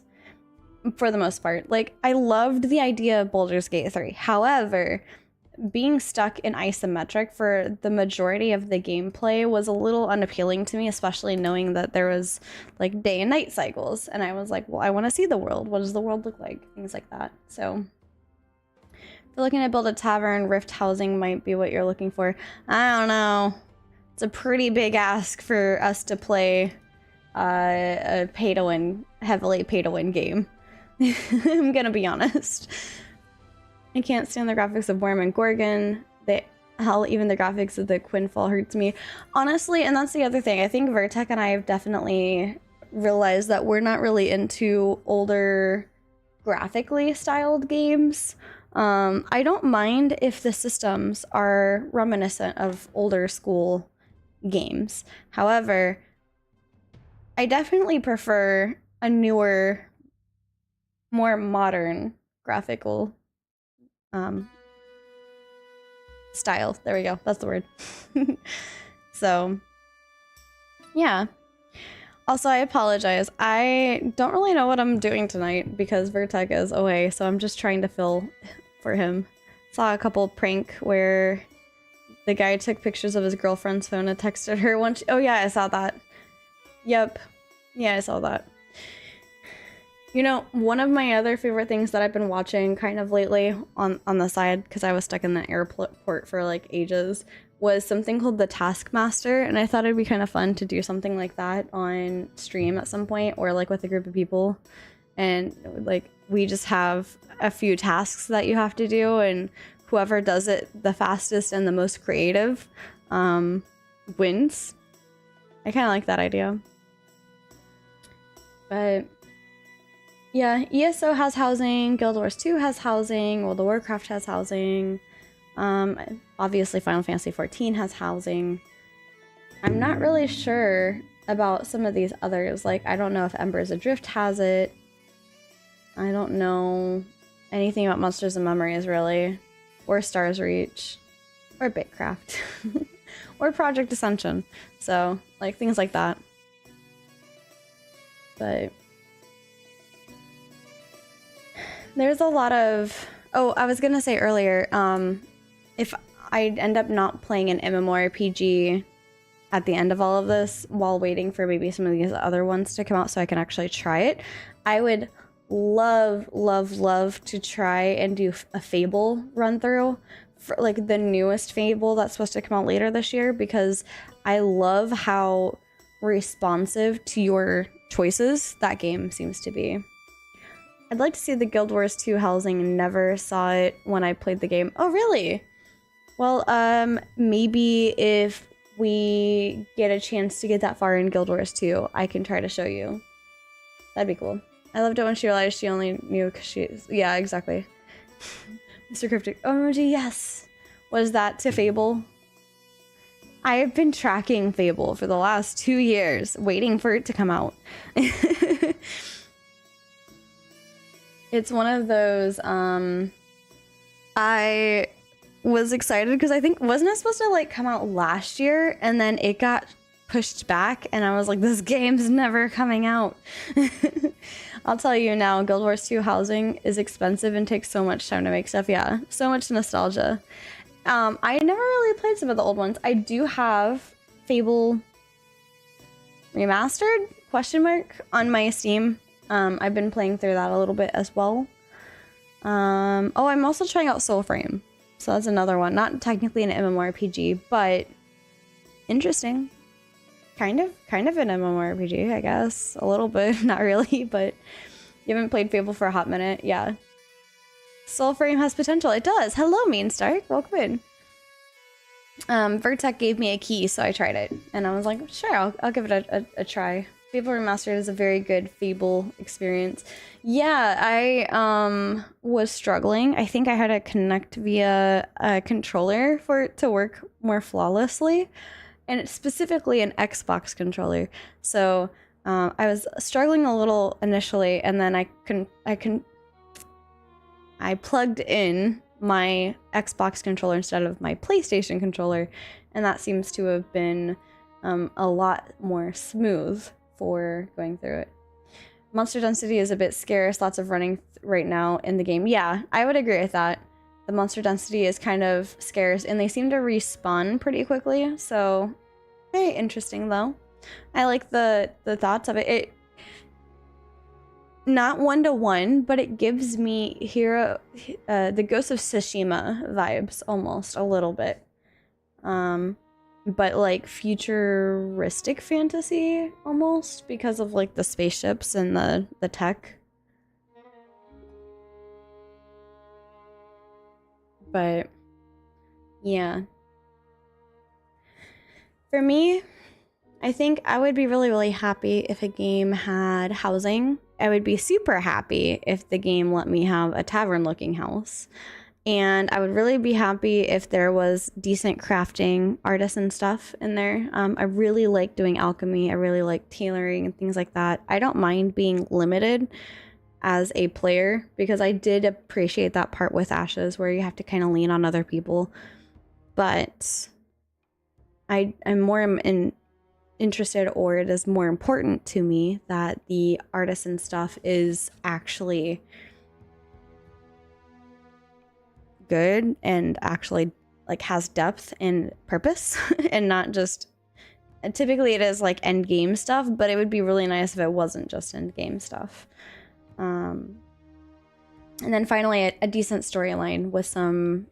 for the most part. Like, I loved the idea of Baldur's Gate 3. However, being stuck in isometric for the majority of the gameplay was a little unappealing to me, especially knowing that there was like day and night cycles, and I was like, well, I want to see the world. What does the world look like? Things like that. So if you're looking to build a tavern, Rift housing might be what you're looking for. I don't know. It's a pretty big ask for us to play a pay-to-win, heavily pay-to-win game. I'm gonna be honest. I can't stand the graphics of Worm and Gorgon. Hell, even the graphics of the Quinfall hurts me. Honestly, and that's the other thing. I think Vertec and I have definitely realized that we're not really into older graphically styled games. I don't mind if the systems are reminiscent of older school games. However, I definitely prefer a newer, more modern graphical style. There we go. That's the word. So, yeah. Also, I apologize. I don't really know what I'm doing tonight because Vertec is away, so I'm just trying to fill for him saw a couple prank where the guy took pictures of his girlfriend's phone and texted her once. Oh yeah, I saw that. Yep. Yeah, I saw that. You know, one of my other favorite things that I've been watching kind of lately on the side, because I was stuck in the airport for like ages, was something called the Taskmaster, and I thought it'd be kind of fun to do something like that on stream at some point, or like with a group of people, and like we just have a few tasks that you have to do, and whoever does it the fastest and the most creative wins. I kind of like that idea. But yeah, ESO has housing, Guild Wars 2 has housing, World of Warcraft has housing, obviously Final Fantasy 14 has housing. I'm not really sure about some of these others, like I don't know if Embers Adrift has it. I don't know anything about Monsters and Memories really, or Stars Reach, or Bitcraft, or Project Ascension, so like things like that. But there's a lot of... Oh, I was gonna say earlier, if I end up not playing an MMORPG at the end of all of this, while waiting for maybe some of these other ones to come out so I can actually try it, I would love, love, love to try and do a Fable run through, for like the newest Fable that's supposed to come out later this year, because I love how responsive to your choices that game seems to be. I'd like to see the Guild Wars 2 housing. Never saw it when I played the game. Oh, really? Well, maybe if we get a chance to get that far in Guild Wars 2, I can try to show you. That'd be cool. I loved it when she realized she only knew because she's... Yeah, exactly. Mr. Cryptic. OMG, yes! Was that to Fable? I have been tracking Fable for the last 2 years, waiting for it to come out. It's one of those, I was excited because I think, wasn't it supposed to like come out last year, and then it got pushed back, and I was like, this game's never coming out. I'll tell you now, Guild Wars 2 housing is expensive and takes so much time to make stuff. Yeah, so much nostalgia. I never really played some of the old ones. I do have Fable Remastered, question mark, on my Steam. I've been playing through that a little bit as well. Oh, I'm also trying out Soulframe. So that's another one. Not technically an MMORPG, but interesting. Kind of an MMORPG, I guess. A little bit, not really, but you haven't played Fable for a hot minute. Yeah. Soulframe has potential. It does. Hello, Mean Stark. Welcome in. Vertec gave me a key, so I tried it. And I was like, sure, I'll give it a try. Fable Remastered is a very good Fable experience. Yeah, I was struggling. I think I had to connect via a controller for it to work more flawlessly. And it's specifically an Xbox controller. So I was struggling a little initially, and then I plugged in my Xbox controller instead of my PlayStation controller, and that seems to have been a lot more smooth for going through it. Monster density is a bit scarce, lots of running right now in the game. Yeah, I would agree with that. The monster density is kind of scarce, and they seem to respawn pretty quickly, so very interesting though. I like the thoughts of it. It not 1-to-1, but it gives me the Ghost of Tsushima vibes almost a little bit. But like futuristic fantasy almost, because of like the spaceships and the tech. But yeah. For me, I think I would be really, really happy if a game had housing. I would be super happy if the game let me have a tavern-looking house. And I would really be happy if there was decent crafting, artisan stuff in there. I really like doing alchemy. I really like tailoring and things like that. I don't mind being limited as a player, because I did appreciate that part with Ashes where you have to kind of lean on other people. But I'm more interested, or it is more important to me, that the artisan stuff is actually good and actually like has depth and purpose and not just, typically it is like end game stuff, but it would be really nice if it wasn't just end game stuff. And then finally a decent storyline with some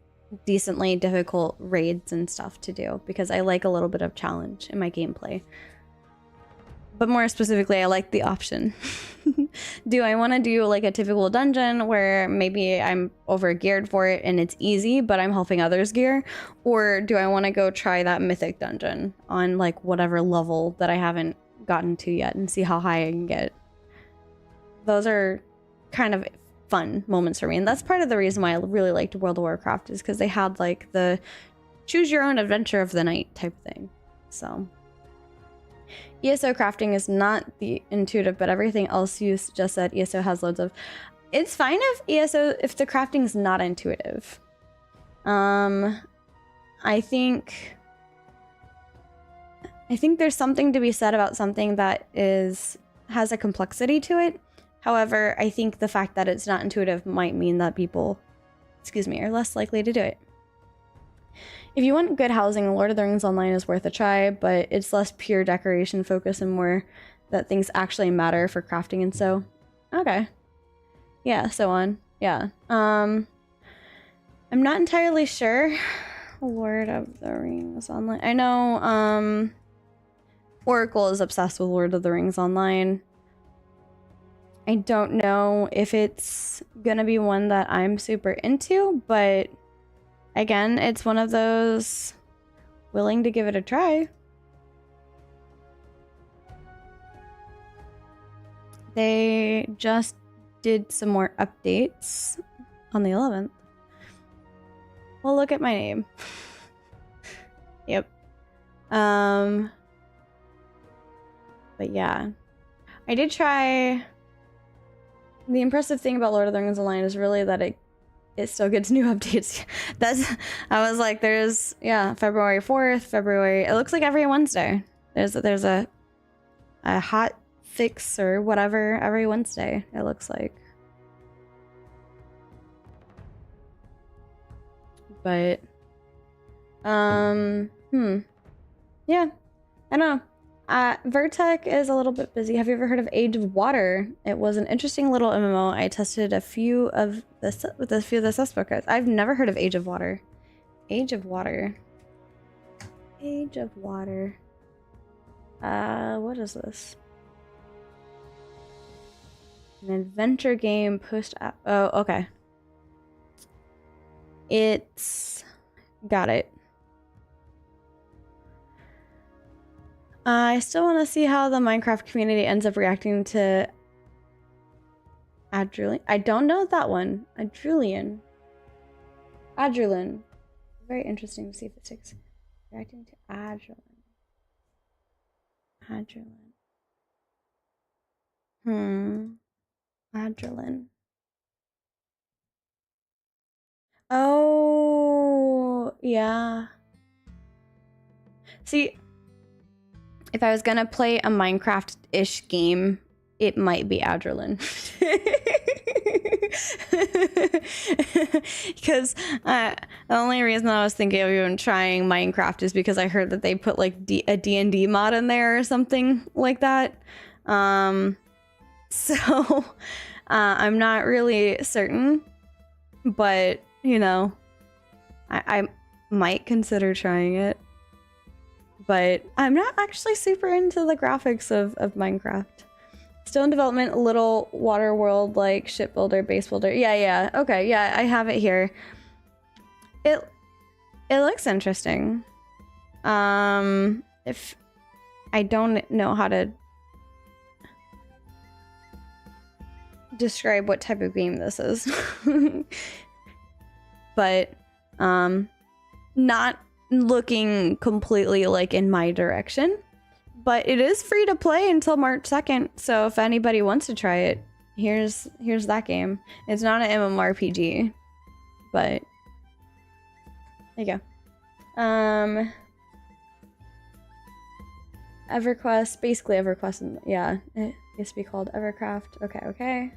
decently difficult raids and stuff to do, because I like a little bit of challenge in my gameplay. But more specifically, I like the option. Do I want to do like a typical dungeon where maybe I'm over geared for it and it's easy, but I'm helping others gear? Or do I want to go try that mythic dungeon on like whatever level that I haven't gotten to yet and see how high I can get? Those are kind of fun moments for me. And that's part of the reason why I really liked World of Warcraft, is because they had like the choose your own adventure of the night type thing. So ESO crafting is not the intuitive, but everything else you just said, ESO has loads of. It's fine if the crafting is not intuitive. I think there's something to be said about something that has a complexity to it. However, I think the fact that it's not intuitive might mean that people, are less likely to do it. If you want good housing, Lord of the Rings Online is worth a try, but it's less pure decoration focus and more that things actually matter for crafting and so. Okay. Yeah, so on. Yeah. I'm not entirely sure. Lord of the Rings Online. I know Oracle is obsessed with Lord of the Rings Online. I don't know if it's gonna be one that I'm super into, but again, it's one of those willing to give it a try. They just did some more updates on the 11th. Well, look at my name. Yep. But yeah, I did try. The impressive thing about Lord of the Rings Online is really that it still gets new updates. I was like, there's, yeah, February 4th, it looks like every Wednesday. There's a hot fix or whatever every Wednesday, it looks like. But, yeah, I don't know. Vertec is a little bit busy. Have you ever heard of Age of Water? It was an interesting little MMO. I tested a few of the suspect guys. I've never heard of Age of Water. Age of Water. Age of Water. What is this? An adventure game post-app. Oh, okay. It's got it. I still want to see how the Minecraft community ends up reacting to Adrulian. I don't know that one. Adrulian. Very interesting to see if it sticks. Reacting to Adrulian. Adrulian. Oh, yeah. See, if I was gonna play a Minecraft-ish game, it might be Adrulian. Because the only reason I was thinking of even trying Minecraft is because I heard that they put like a D&D mod in there or something like that. So I'm not really certain, but you know, I might consider trying it. But I'm not actually super into the graphics of Minecraft. Still in development, a little water world like shipbuilder, base builder. Yeah. Okay, yeah, I have it here. It looks interesting. If I don't know how to describe what type of game this is. But not looking completely like in my direction, but it is free to play until March 2nd, so if anybody wants to try it, here's that game. It's not an MMORPG, but there you go. EverQuest, basically EverQuest, yeah, it used to be called Evercraft. Okay.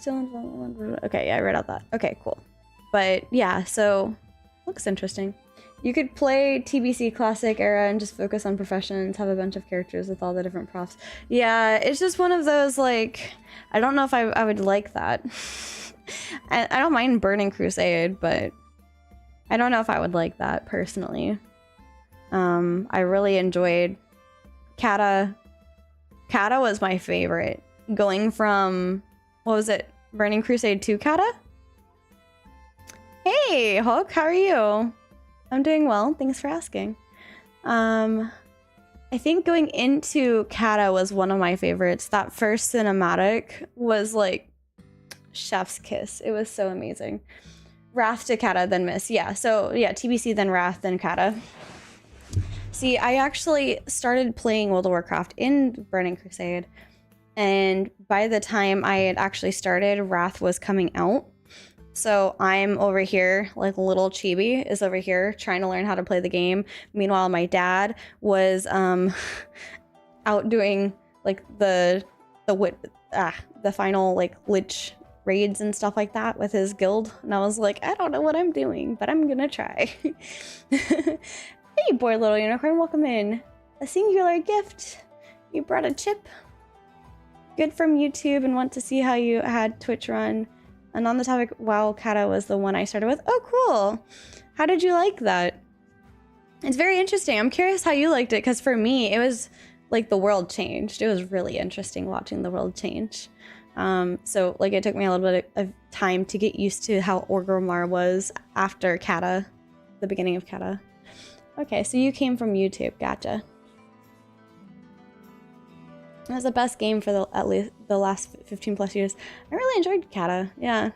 still. Okay, yeah, I read out that. Okay, cool. But yeah, so looks interesting. You could play TBC Classic Era and just focus on professions, have a bunch of characters with all the different profs. Yeah, it's just one of those, like, I don't know if I would like that. I don't mind Burning Crusade, but I don't know if I would like that personally. I really enjoyed Kata. Kata was my favorite. Going from, what was it? Burning Crusade to Kata? Hey, Hulk, how are you? I'm doing well, thanks for asking. I think going into Kata was one of my favorites. That first cinematic was like chef's kiss. It was so amazing. Wrath to Kata, then Miss. Yeah, so yeah, TBC, then Wrath, then Kata. See, I actually started playing World of Warcraft in Burning Crusade, and by the time I had actually started, Wrath was coming out. So I'm over here, like little Chibi is over here trying to learn how to play the game. Meanwhile, my dad was out doing like the final like Lich raids and stuff like that with his guild, and I was like, I don't know what I'm doing, but I'm gonna try. Hey, boy, little unicorn, welcome in. A singular gift. You brought a chip. Good from YouTube and want to see how you had Twitch run. And on the topic, WoW Kata was the one I started with. Oh, cool. How did you like that? It's very interesting. I'm curious how you liked it, because for me, it was like the world changed. It was really interesting watching the world change. So like it took me a little bit of time to get used to how Orgrimmar was after Kata, the beginning of Kata. Okay, so you came from YouTube. Gotcha. It was the best game for at least the last 15 plus years. I really enjoyed Kata, yeah.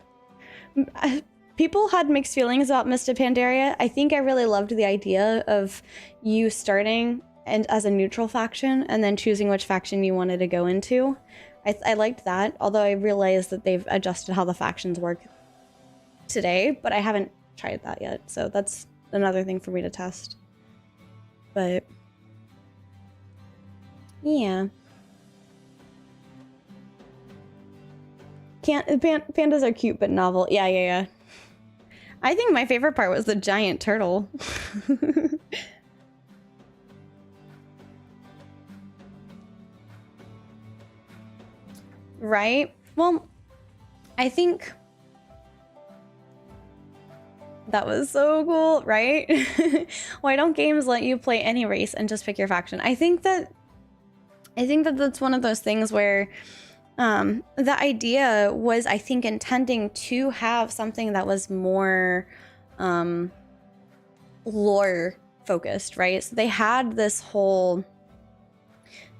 People had mixed feelings about Mists of Pandaria. I think I really loved the idea of you starting and as a neutral faction and then choosing which faction you wanted to go into. I liked that, although I realized that they've adjusted how the factions work today, but I haven't tried that yet, so that's another thing for me to test. But yeah. Pandas are cute but novel. Yeah. I think my favorite part was the giant turtle. Right? Well, I think that was so cool, right? Why don't games let you play any race and just pick your faction? I think that that's one of those things where the idea was, I think, intending to have something that was more lore focused, right? So they had this whole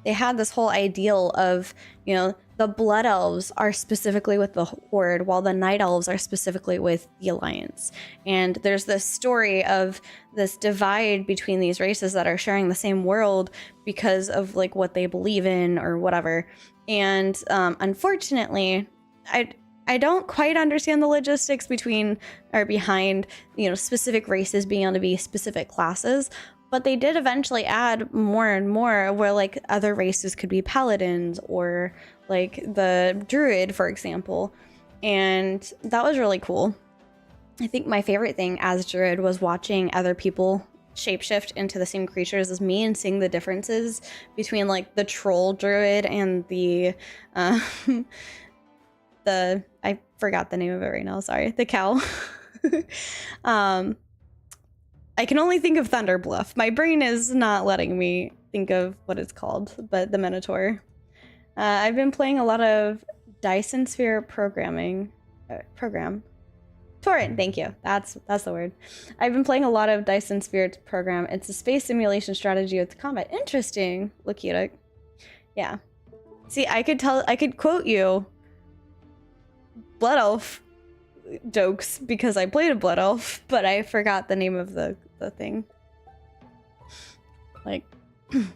ideal of, you know, the Blood Elves are specifically with the Horde, while the Night Elves are specifically with the Alliance. And there's this story of this divide between these races that are sharing the same world because of like what they believe in or whatever. And unfortunately, I don't quite understand the logistics behind, you know, specific races being able to be specific classes. But they did eventually add more and more where like other races could be paladins or like the druid, for example. And that was really cool. I think my favorite thing as druid was watching other people shapeshift into the same creatures as me and seeing the differences between like the troll druid and the I forgot the name of it right now, sorry, the cow. I can only think of Thunderbluff. My brain is not letting me think of what it's called, but the Minotaur. I've been playing a lot of Dyson Sphere program. Torrent, thank you. That's the word. I've been playing a lot of Dyson Sphere program. It's a space simulation strategy with combat. Interesting. Look at it. Yeah. See, I could quote you Blood Elf jokes because I played a Blood Elf, but I forgot the name of the thing. Like I'm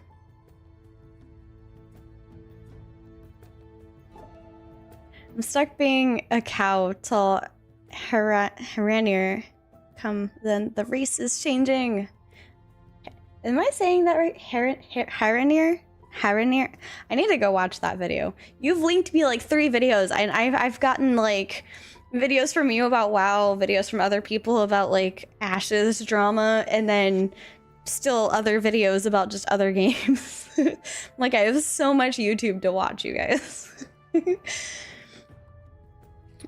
stuck being a cow till Haranir come, then the race is changing. Am I saying that right? Haranir? Haranir. I need to go watch that video. You've linked me like 3 videos, and I've gotten like videos from you about WoW, videos from other people about like Ashes drama, and then still other videos about just other games. Like, I have so much YouTube to watch, you guys.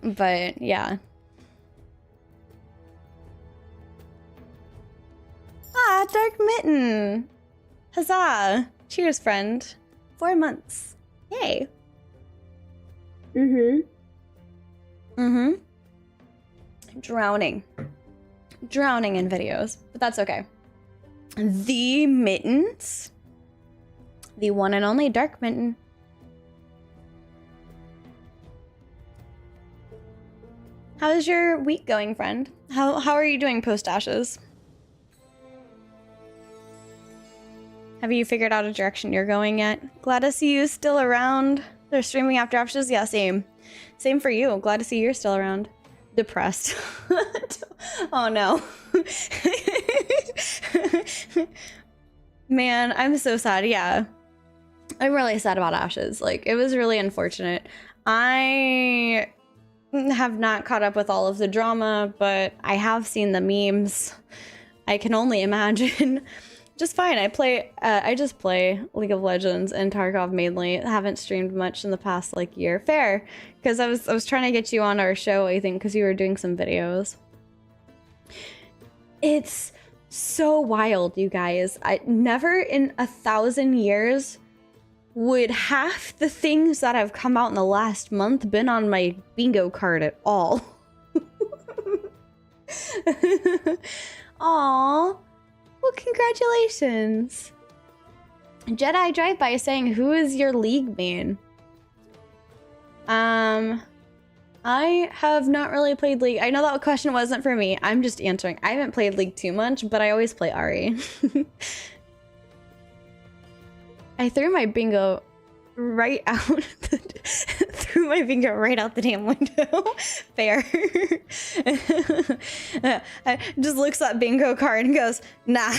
But yeah. Ah, Dark Mitten. Huzzah. Cheers, friend. 4 months. Yay. Drowning in videos, but that's okay. The Mittens. The one and only Dark Mitten. How's your week going, friend? How are you doing post Ashes? Have you figured out a direction you're going yet? Glad to see you still around. They're streaming after Ashes? Yeah, same. Same for you. Glad to see you're still around. Depressed. Oh no. Man, I'm so sad. Yeah. I'm really sad about Ashes. Like, it was really unfortunate. I have not caught up with all of the drama, but I have seen the memes. I can only imagine. Just fine. I just play League of Legends and Tarkov mainly. I haven't streamed much in the past like year. Fair, because I was trying to get you on our show, I think, because you were doing some videos. It's so wild, you guys. I never in 1,000 years would half the things that have come out in the last month been on my bingo card at all. Aww. Well, congratulations. Jedi Drive-By is saying, who is your league main? I have not really played League. I know that question wasn't for me. I'm just answering. I haven't played League too much, but I always play Ari. I threw my bingo right out threw my bingo right out the damn window. Fair. Just looks at bingo card and goes, nah.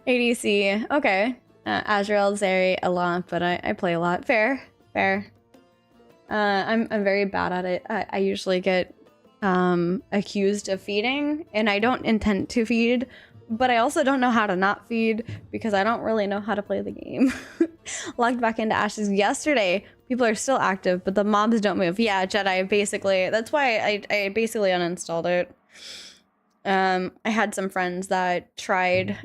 ADC, okay. Azrael, Zeri, a lot, but I play a lot. Fair. I'm very bad at it. I usually get accused of feeding, and I don't intend to feed, but I also don't know how to not feed because I don't really know how to play the game. Logged back into Ashes yesterday. People are still active, but the mobs don't move. Yeah, Jedi, basically. That's why I basically uninstalled it. I had some friends that tried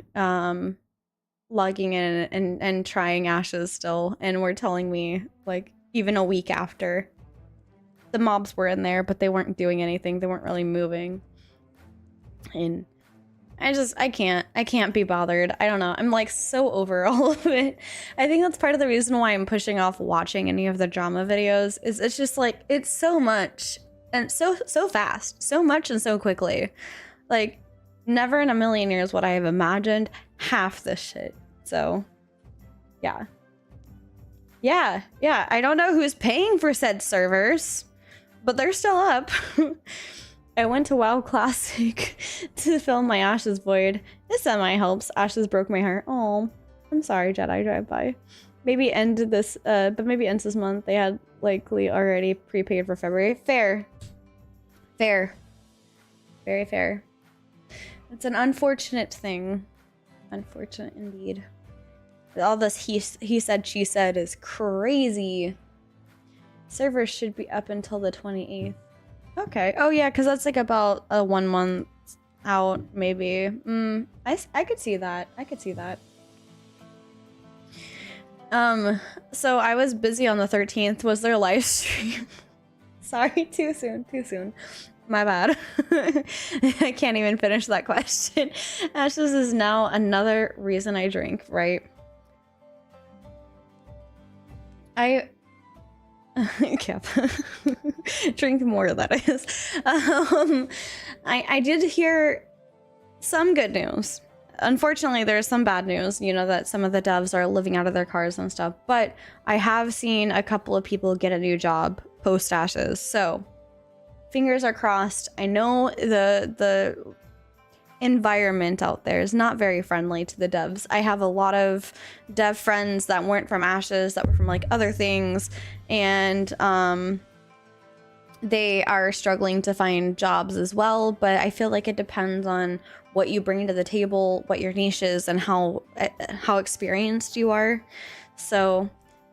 logging in and trying Ashes still, and were telling me, like, even a week after, the mobs were in there, but they weren't doing anything. They weren't really moving. And I can't be bothered. I don't know. I'm like so over all of it. I think that's part of the reason why I'm pushing off watching any of the drama videos, is it's just like, it's so much and so fast, so much and so quickly. Like, never in a million years would I have imagined half this shit. So yeah. I don't know who's paying for said servers, but they're still up. I went to WoW Classic to film my Ashes Void. This semi helps. Ashes broke my heart. Oh, I'm sorry, Jedi Drive-By. Maybe end this, but maybe ends this month. They had likely already prepaid for February. Fair. Very fair. It's an unfortunate thing. Unfortunate indeed. All this he said, she said is crazy. Servers should be up until the 28th. Okay. Oh yeah, because that's like about a 1 month out, maybe. I could see that. So I was busy on the 13th. Was there a live stream? Sorry, too soon. My bad. I can't even finish that question. Ashes is now another reason I drink, right? Drink more, that is. I did hear some good news. Unfortunately, there's some bad news, you know, that some of the devs are living out of their cars and stuff, but I have seen a couple of people get a new job post Ashes, so fingers are crossed. I know the environment out there is not very friendly to the devs. I have a lot of dev friends that weren't from Ashes, that were from like other things, and they are struggling to find jobs as well. But I feel like it depends on what you bring to the table, what your niche is, and how experienced you are. So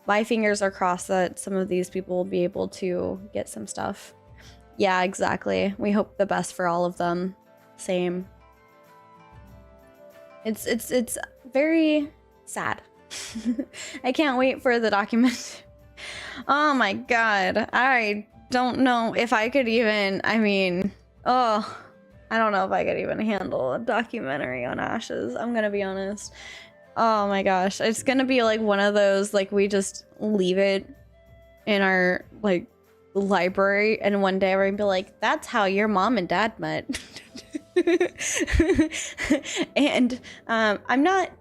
my fingers are crossed that some of these people will be able to get some stuff. Yeah, exactly. We hope the best for all of them. Same. It's very sad. I can't wait for the document. Oh my god. I don't know if I could even, I don't know if I could even handle a documentary on Ashes. I'm gonna be honest. Oh my gosh. It's gonna be like one of those, like, we just leave it in our like library and one day we're gonna be like, that's how your mom and dad met. And I'm not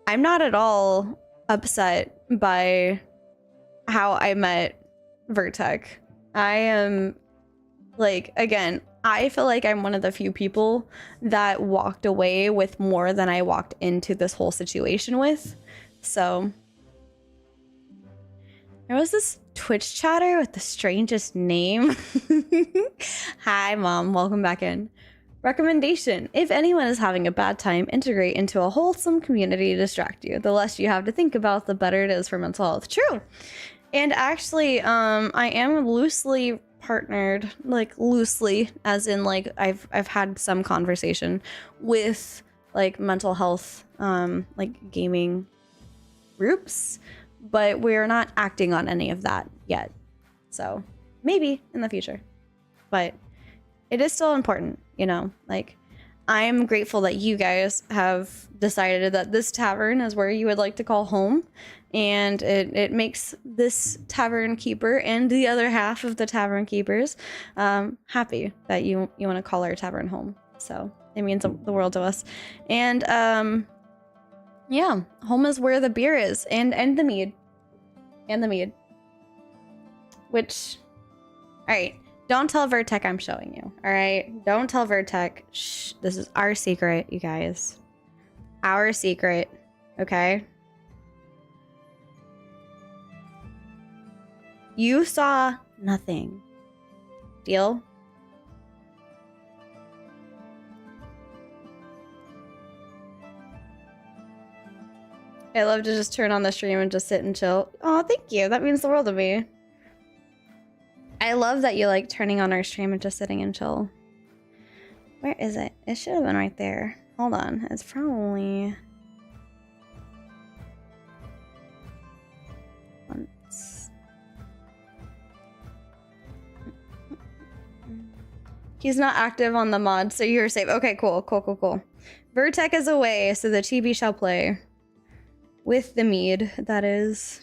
at all upset by how I met Vertec. I am like, again, I feel like I'm one of the few people that walked away with more than I walked into this whole situation with. So there was this Twitch chatter with the strangest name. Hi, Mom. Welcome back in. Recommendation. If anyone is having a bad time, integrate into a wholesome community to distract you. The less you have to think about, the better it is for mental health. True. And actually, I am loosely partnered, like loosely, as in like I've had some conversation with like mental health, like gaming groups, but we're not acting on any of that yet. So maybe in the future, but it is still important, you know, like I'm grateful that you guys have decided that this tavern is where you would like to call home. And it makes this tavern keeper and the other half of the tavern keepers happy that you want to call our tavern home. So it means the world to us. And yeah, home is where the beer is and the mead. And the mead. Which, all right, don't tell Vertec I'm showing you. All right, don't tell Vertec. Shh, this is our secret, you guys. Our secret, okay? You saw nothing. Deal? I love to just turn on the stream and just sit and chill. Oh, thank you. That means the world to me. I love that you like turning on our stream and just sitting and chill. Where is it? It should have been right there. Hold on. It's probably... once. He's not active on the mod, so you're safe. Okay, cool. Cool. Vertec is away, so the chibi shall play. With the mead, that is.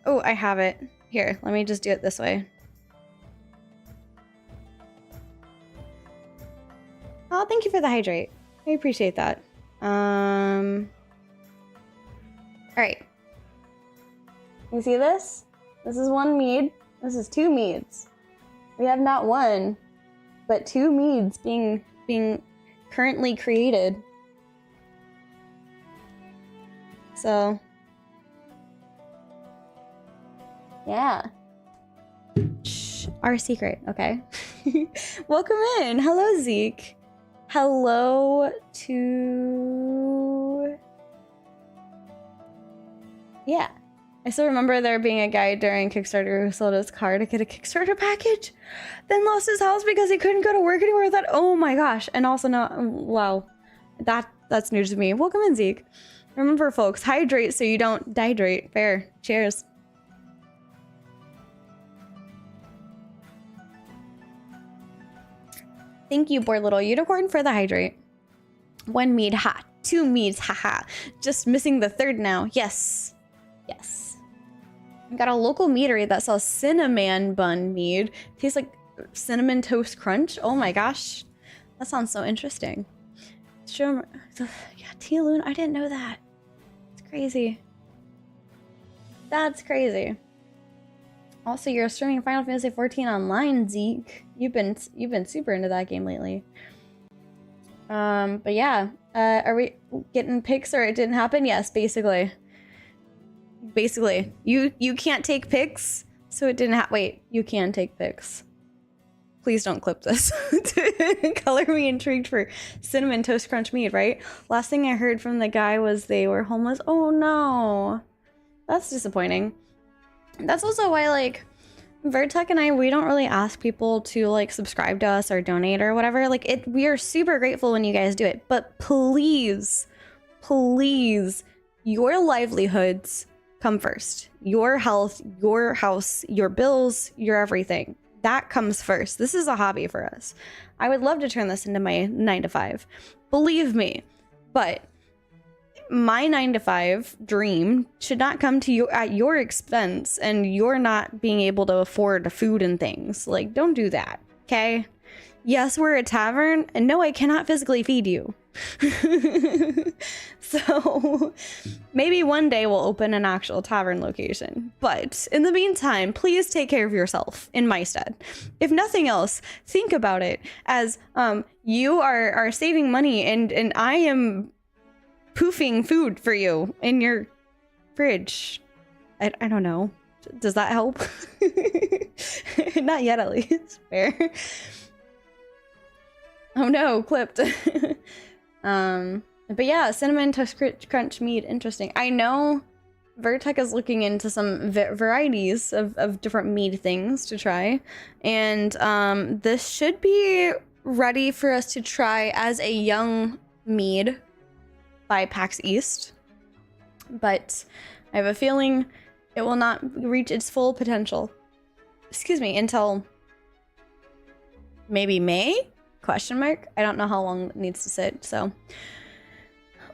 Oh, I have it. Here, let me just do it this way. Oh, thank you for the hydrate. I appreciate that. All right. You see this? This is one mead. This is two meads. We have not one, but two meads being currently created. So, yeah. Shh, our secret, okay? Welcome in. Hello, Zeke. Hello to... Yeah. I still remember there being a guy during Kickstarter who sold his car to get a Kickstarter package, then lost his house because he couldn't go to work anymore. That, oh my gosh. And also, no, wow. That's news to me. Welcome in, Zeke. Remember, folks, hydrate so you don't dehydrate. Fair. Cheers. Thank you, Bored Little Unicorn, for the hydrate. One mead, ha. Two meads, haha. Just missing the third now. Yes. Yes. I got a local meadery that sells cinnamon bun mead. Tastes like cinnamon toast crunch. Oh my gosh. That sounds so interesting. Sure. Yeah, T-Loon, I didn't know that. It's crazy. That's crazy. Also, you're streaming Final Fantasy XIV online, Zeke. You've been super into that game lately. But yeah, are we getting pics or it didn't happen? Yes, basically. Basically, you can't take pics, so it didn't wait, you can take pics. Please don't clip this. Color me intrigued for Cinnamon Toast Crunch Mead, right? Last thing I heard from the guy was they were homeless. Oh no. That's disappointing. That's also why, like, Vertec and I, we don't really ask people to, like, subscribe to us or donate or whatever. Like, we are super grateful when you guys do it. But please, please, your livelihoods come first. Your health, your house, your bills, your everything. That comes first. This is a hobby for us. I would love to turn this into my 9-to-5. Believe me. But my 9-to-5 dream should not come to you at your expense and you're not being able to afford food and things. Like, don't do that, okay? Yes, we're a tavern, and no, I cannot physically feed you. So maybe one day we'll open an actual tavern location. But in the meantime, please take care of yourself in my stead. If nothing else, think about it as you are saving money and I am poofing food for you in your fridge. I don't know. Does that help? Not yet, at least. Fair. Oh no, clipped. But yeah, Cinnamon Toast Crunch Mead, interesting. I know Vertec is looking into some varieties of different mead things to try. And this should be ready for us to try as a young mead by PAX East. But I have a feeling it will not reach its full potential. Excuse me, until maybe May? Question mark? I don't know how long it needs to sit, so.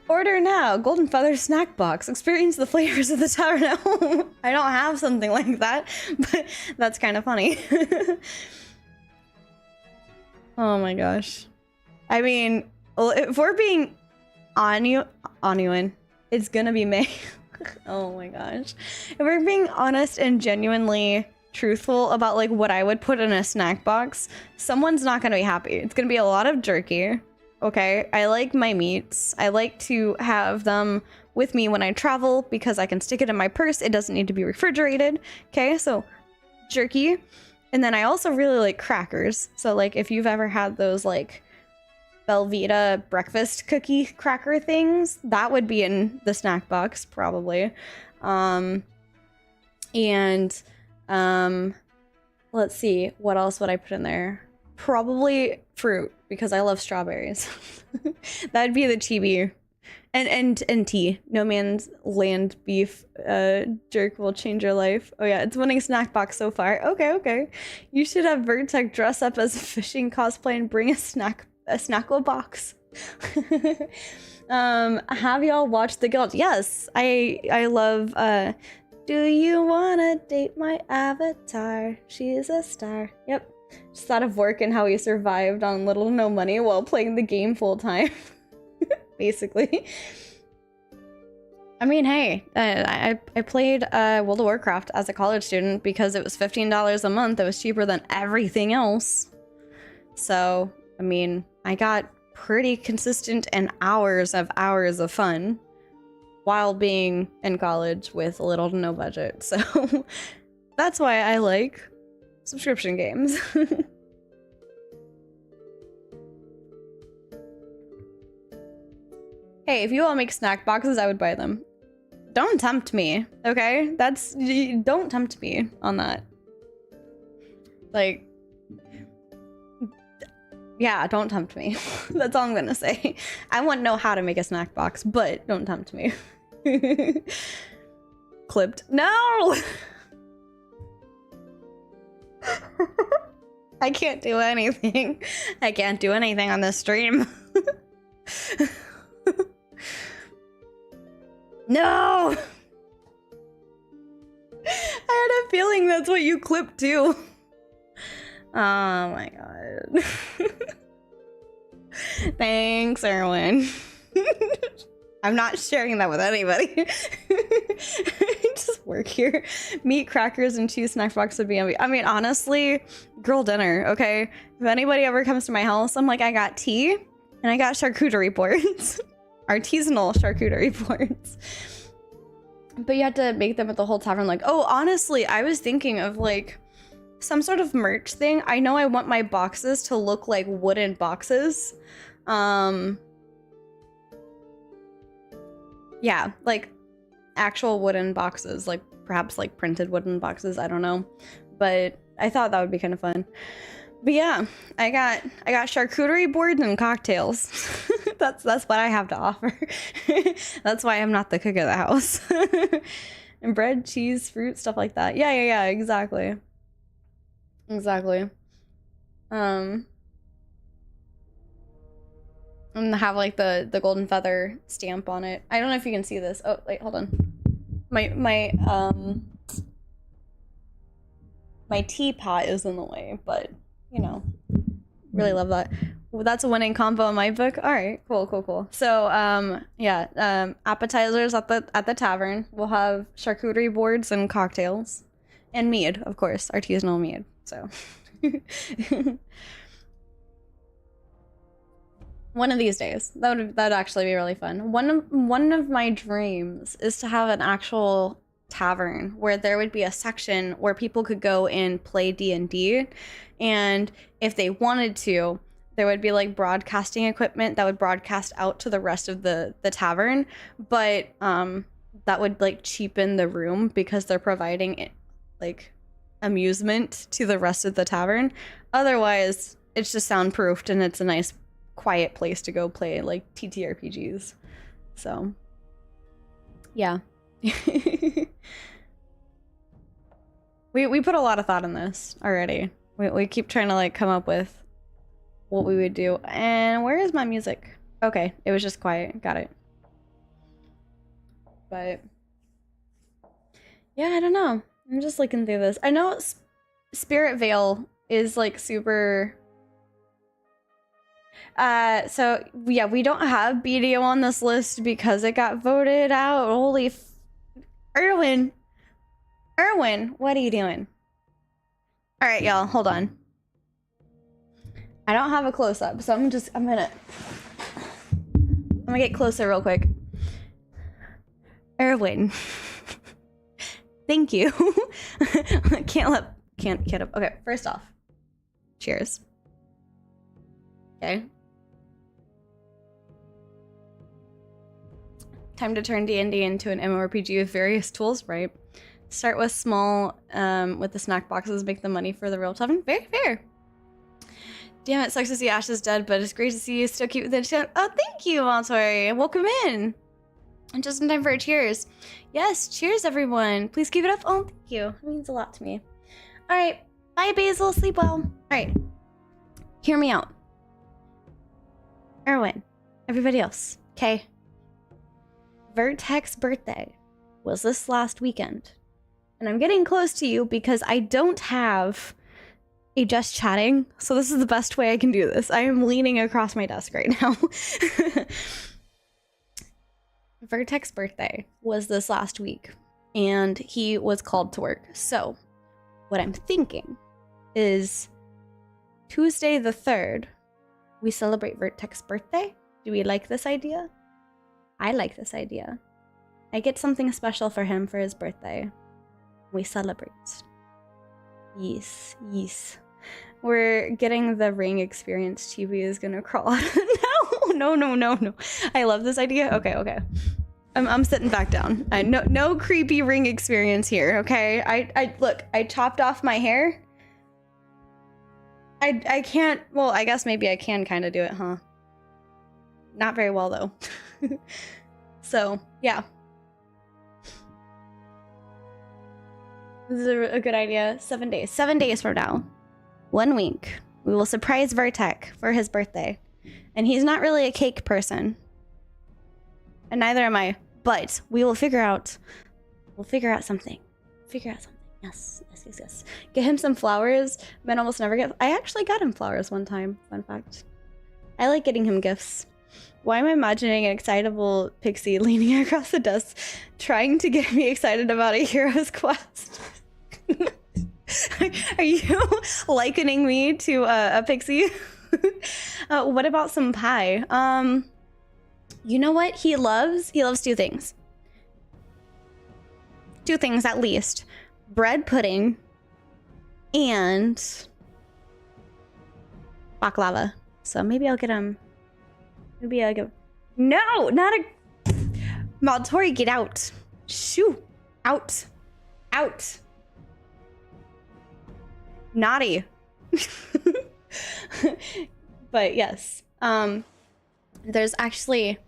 Order now, Golden Feather snack box. Experience the flavors of the tavern at home. I don't have something like that, but that's kind of funny. Oh my gosh. I mean, if we're being genuine, it's gonna be May. Oh my gosh. If we're being honest and genuinely truthful about like what I would put in a snack box, someone's not gonna be happy. It's gonna be a lot of jerky. Okay, I like my meats. I like to have them with me when I travel because I can stick it in my purse. It doesn't need to be refrigerated. Okay, so jerky. And then I also really like crackers. So like if you've ever had those like Belvita breakfast cookie cracker things, that would be in the snack box probably. Let's see, what else would I put in there? Probably fruit, because I love strawberries. That'd be the chibi. And tea. No Man's Land beef jerk will change your life. Oh yeah, it's winning snack box so far. Okay. You should have Vertec dress up as a fishing cosplay and bring a snackle box. Have y'all watched The Guild? Yes, I love do you wanna date my avatar? She's a star. Yep. Just thought of work and how he survived on little to no money while playing the game full time. Basically. I mean, hey, I played World of Warcraft as a college student because it was $15 a month. It was cheaper than everything else. So, I mean, I got pretty consistent and hours of fun while being in college with little to no budget. So that's why I like subscription games. Hey, if you all make snack boxes, I would buy them. Don't tempt me, okay? Don't tempt me on that. Like, yeah, don't tempt me. That's all I'm gonna say. I want to know how to make a snack box, but don't tempt me. Clipped. No! I can't do anything. I can't do anything on this stream. No! I had a feeling that's what you clipped too. Oh my god. Thanks, Erwin. I'm not sharing that with anybody. Just work here. Meat, crackers, and 2 snack boxes would be. I mean, honestly, girl dinner. Okay, if anybody ever comes to my house, I'm like, I got tea and I got charcuterie boards, artisanal charcuterie boards. But you had to make them at the whole tavern. Like, oh, honestly, I was thinking of like some sort of merch thing. I know I want my boxes to look like wooden boxes. Yeah, like actual wooden boxes, like perhaps like printed wooden boxes. I don't know, but I thought that would be kind of fun. But yeah, I got charcuterie boards and cocktails. that's what I have to offer. That's why I'm not the cook of the house. And bread, cheese, fruit, stuff like that. Yeah, exactly. And have like the golden feather stamp on it. I don't know if you can see this. Oh, wait, hold on. My teapot is in the way, but you know, really love that. Well, that's a winning combo in my book. All right, cool. So, appetizers at the tavern. We'll have charcuterie boards and cocktails, and mead, of course, artisanal mead. So, one of these days, that'd actually be really fun. One of my dreams is to have an actual tavern where there would be a section where people could go and play D&D, and if they wanted to, there would be like broadcasting equipment that would broadcast out to the rest of the tavern, but that would like cheapen the room because they're providing like amusement to the rest of the tavern. Otherwise, it's just soundproofed and it's a nice quiet place to go play like TTRPGs. So yeah. we put a lot of thought in this already. We keep trying to like come up with what we would do. And where is my music? Okay, it was just quiet. Got it. But yeah, I don't know. I'm just looking through this. I know Spirit Vale is like super. So yeah, we don't have BDO on this list because it got voted out. Holy Erwin, what are you doing? All right, y'all, hold on. I don't have a close-up, so I'm gonna get closer real quick. Erwin, thank you. Can't up. Okay, first off, cheers. Okay. Time to turn D&D into an MMORPG with various tools, right? Start with small, with the snack boxes, make the money for the real tavern. Very fair. Damn, it sucks to see Ash is dead, but it's great to see you still keep the chat. Oh, thank you, Montori. Welcome in. And just in time for a cheers. Yes, cheers, everyone. Please keep it up. Oh, thank you. It means a lot to me. All right. Bye, Basil. Sleep well. All right. Hear me out. Erwin. Everybody else. Okay. Vertex's birthday was this last weekend. And I'm getting close to you because I don't have a just chatting. So this is the best way I can do this. I am leaning across my desk right now. Vertex's birthday was this last week and he was called to work. So what I'm thinking is Tuesday the 3rd, we celebrate Vertex's birthday. Do we like this idea? I like this idea. I get something special for him for his birthday. We celebrate. Yes. We're getting the ring experience. Chibi is gonna crawl out. No. I love this idea. Okay. I'm sitting back down. No creepy ring experience here, okay? I look, I chopped off my hair. I can't, well, I guess maybe I can kind of do it, huh? Not very well, though. So, yeah. This is a good idea. 7 days. 7 days from now. 1 week. We will surprise Vertex for his birthday. And he's not really a cake person. And neither am I. But we will figure out... We'll figure out something. Yes. Get him some flowers. Men almost never get... I actually got him flowers one time. Fun fact. I like getting him gifts. Why am I imagining an excitable pixie leaning across the desk, trying to get me excited about a hero's quest? Are you likening me to a pixie? What about some pie? You know what he loves? He loves two things. Two things at least. Bread pudding and baklava. So maybe I'll get him. Maybe I'll go. No, not a. Maltori, get out. Shoo. Out. Out. Naughty. But yes. There's actually.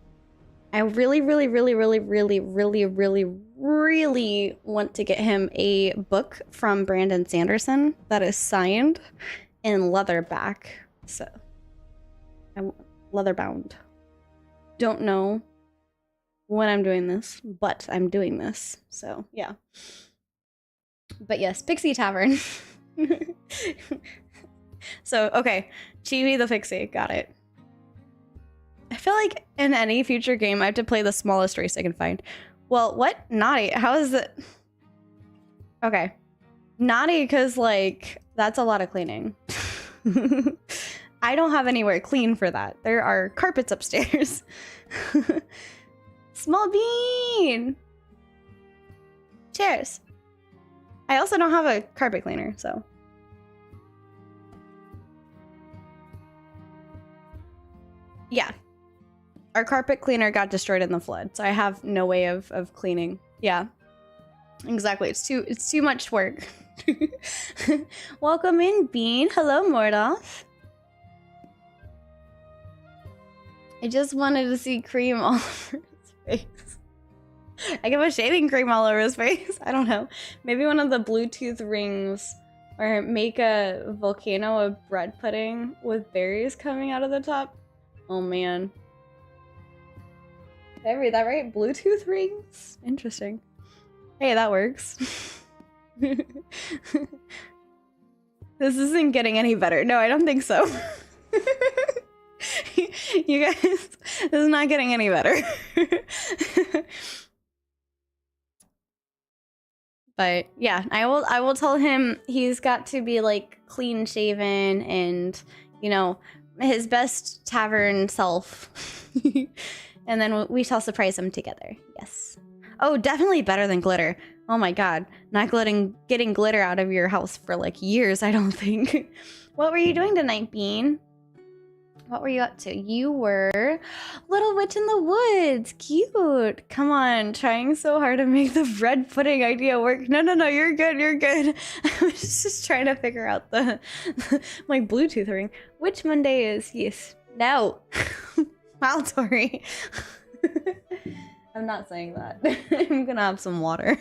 I really want to get him a book from Brandon Sanderson that is signed in leatherback. So, leather bound. Don't know when I'm doing this, but I'm doing this. So, yeah. But yes, Pixie Tavern. So, okay. Chibi the Pixie. Got it. I feel like in any future game, I have to play the smallest race I can find. Well, what? Naughty. How is it? Okay. Naughty because, like, that's a lot of cleaning. I don't have anywhere clean for that. There are carpets upstairs. Small bean! Cheers. I also don't have a carpet cleaner, so. Yeah. Our carpet cleaner got destroyed in the flood, so I have no way of cleaning. Yeah. Exactly. It's too much work. Welcome in, Bean. Hello, Mordoff. I just wanted to see cream all over his face. I give a shaving cream all over his face. I don't know. Maybe one of the Bluetooth rings, or make a volcano of bread pudding with berries coming out of the top. Oh man. Did I read that right? Bluetooth rings? Interesting. Hey, that works. This isn't getting any better. No, I don't think so. You guys, this is not getting any better. But yeah, I will tell him he's got to be like clean shaven and, you know, his best tavern self. And then we shall surprise him together. Yes. Oh, definitely better than glitter. Oh my god. Not getting glitter out of your house for like years, I don't think. What were you doing tonight, Bean? What were you up to? You were Little Witch in the Woods. Cute. Come on. Trying so hard to make the bread pudding idea work. No, you're good. You're good. I was just trying to figure out the my Bluetooth ring. Which Monday is? Yes. No. Maltori. I'm not saying that. I'm gonna have some water.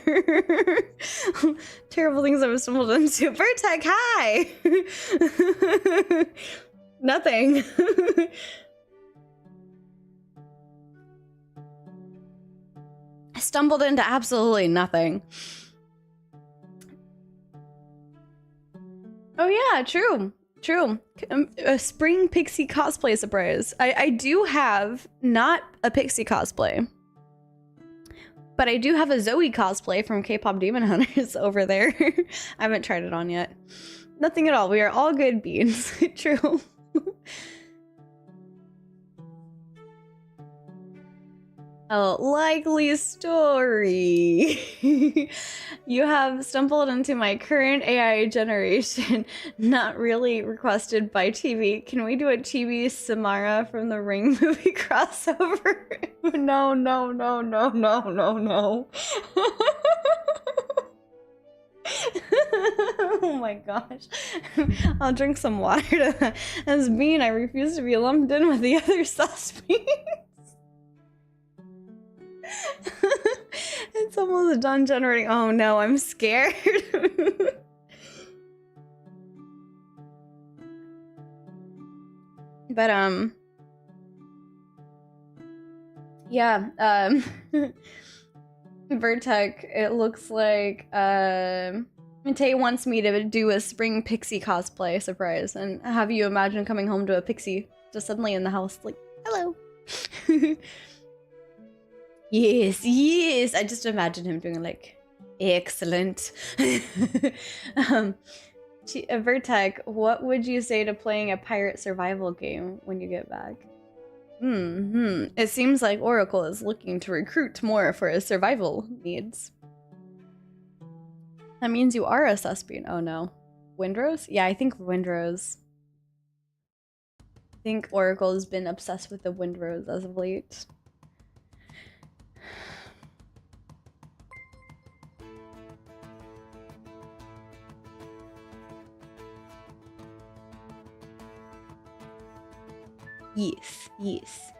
Terrible things I've stumbled into. Vertec, hi! Nothing. I stumbled into absolutely nothing. Oh yeah, true. True. A spring pixie cosplay surprise. I do have not a pixie cosplay, but I do have a Zoe cosplay from K-pop Demon Hunters over there. I haven't tried it on yet. Nothing at all. We are all good beans. True. Oh, likely story. You have stumbled into my current AI generation, not really requested by TV. Can we do a Chibi Samara from the Ring movie crossover? No. Oh my gosh. I'll drink some water. As Bean, I refuse to be lumped in with the other suspects. It's almost done generating. Oh no, I'm scared. But yeah, Vertec, it looks like Tay wants me to do a spring pixie cosplay surprise and have you imagine coming home to a pixie just suddenly in the house like, hello. Yes, yes. I just imagine him doing like, excellent. Vertec, what would you say to playing a pirate survival game when you get back? It seems like Oracle is looking to recruit more for his survival needs. That means you are a Suspian. Oh no. Windrose? Yeah, I think Windrose. I think Oracle has been obsessed with the Windrose as of late. Yes, yes.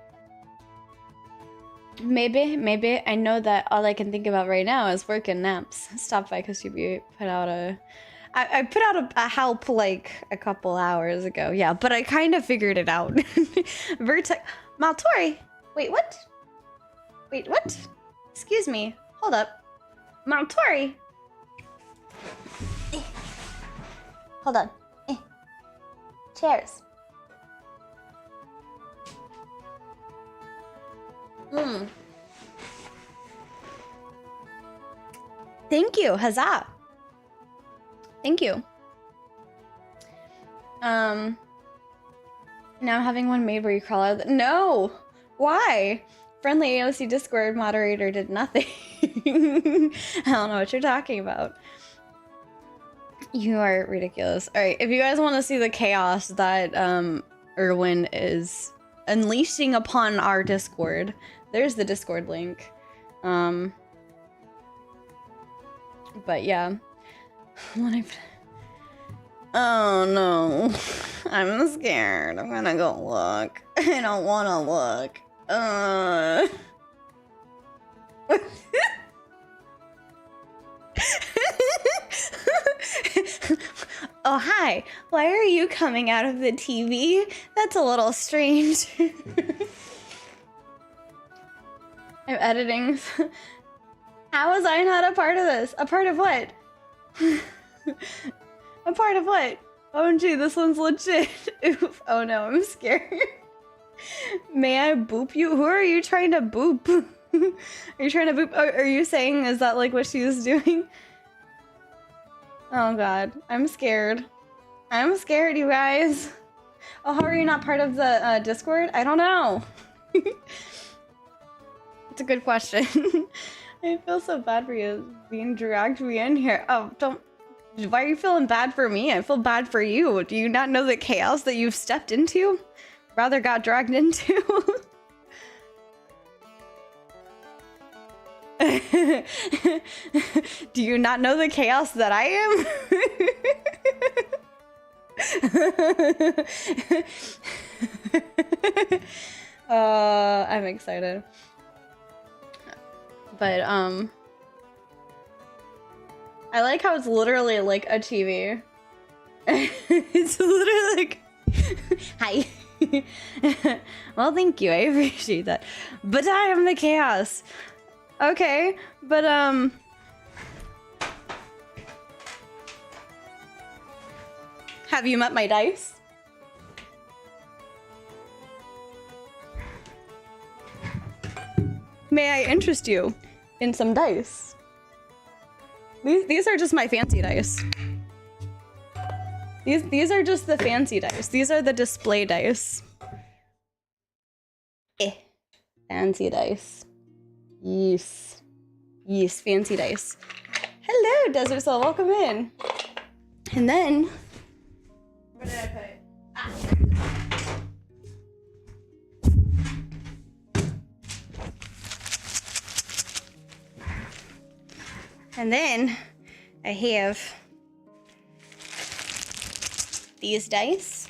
Maybe. I know that all I can think about right now is work and naps. Stop by Kosubi put out a... I put out a help like a couple hours ago. Yeah, but I kind of figured it out. Vertex... Maltori! Wait, what? Wait, what? Excuse me. Hold up. Maltori! Hold on. Chairs. Thank you, huzzah. Thank you. Now I'm having one made where you crawl out. No! Why? Friendly AOC Discord moderator did nothing. I don't know what you're talking about. You are ridiculous. Alright, if you guys want to see the chaos that Erwin is unleashing upon our Discord, there's the Discord link. But yeah. Oh no. I'm scared. I'm gonna go look. I don't wanna look. Oh, hi. Why are you coming out of the TV? That's a little strange. I'm editing. How was I not a part of this? A part of what? A part of what? OMG, this one's legit. Oof. Oh no, I'm scared. May I boop you? Who are you trying to boop? Are you trying to boop? Are you saying, is that like what she was doing? Oh god, I'm scared. I'm scared, you guys. Oh, how are you not part of the Discord? I don't know. It's a good question. I feel so bad for you being dragged me in here. Oh, don't. Why are you feeling bad for me? I feel bad for you. Do you not know the chaos that you've stepped into? Rather got dragged into? Do you not know the chaos that I am? I'm excited. But, I like how it's literally like a TV. It's literally like, hi. Well, thank you. I appreciate that. But I am the chaos. Okay, but, have you met my dice? May I interest you in some dice? These are just my fancy dice. These are just the fancy dice. These are the display dice. Fancy dice. Yes. Yes, fancy dice. Hello, Desert Soul, welcome in. And then... Where did I put it? Ah. And then I have these dice.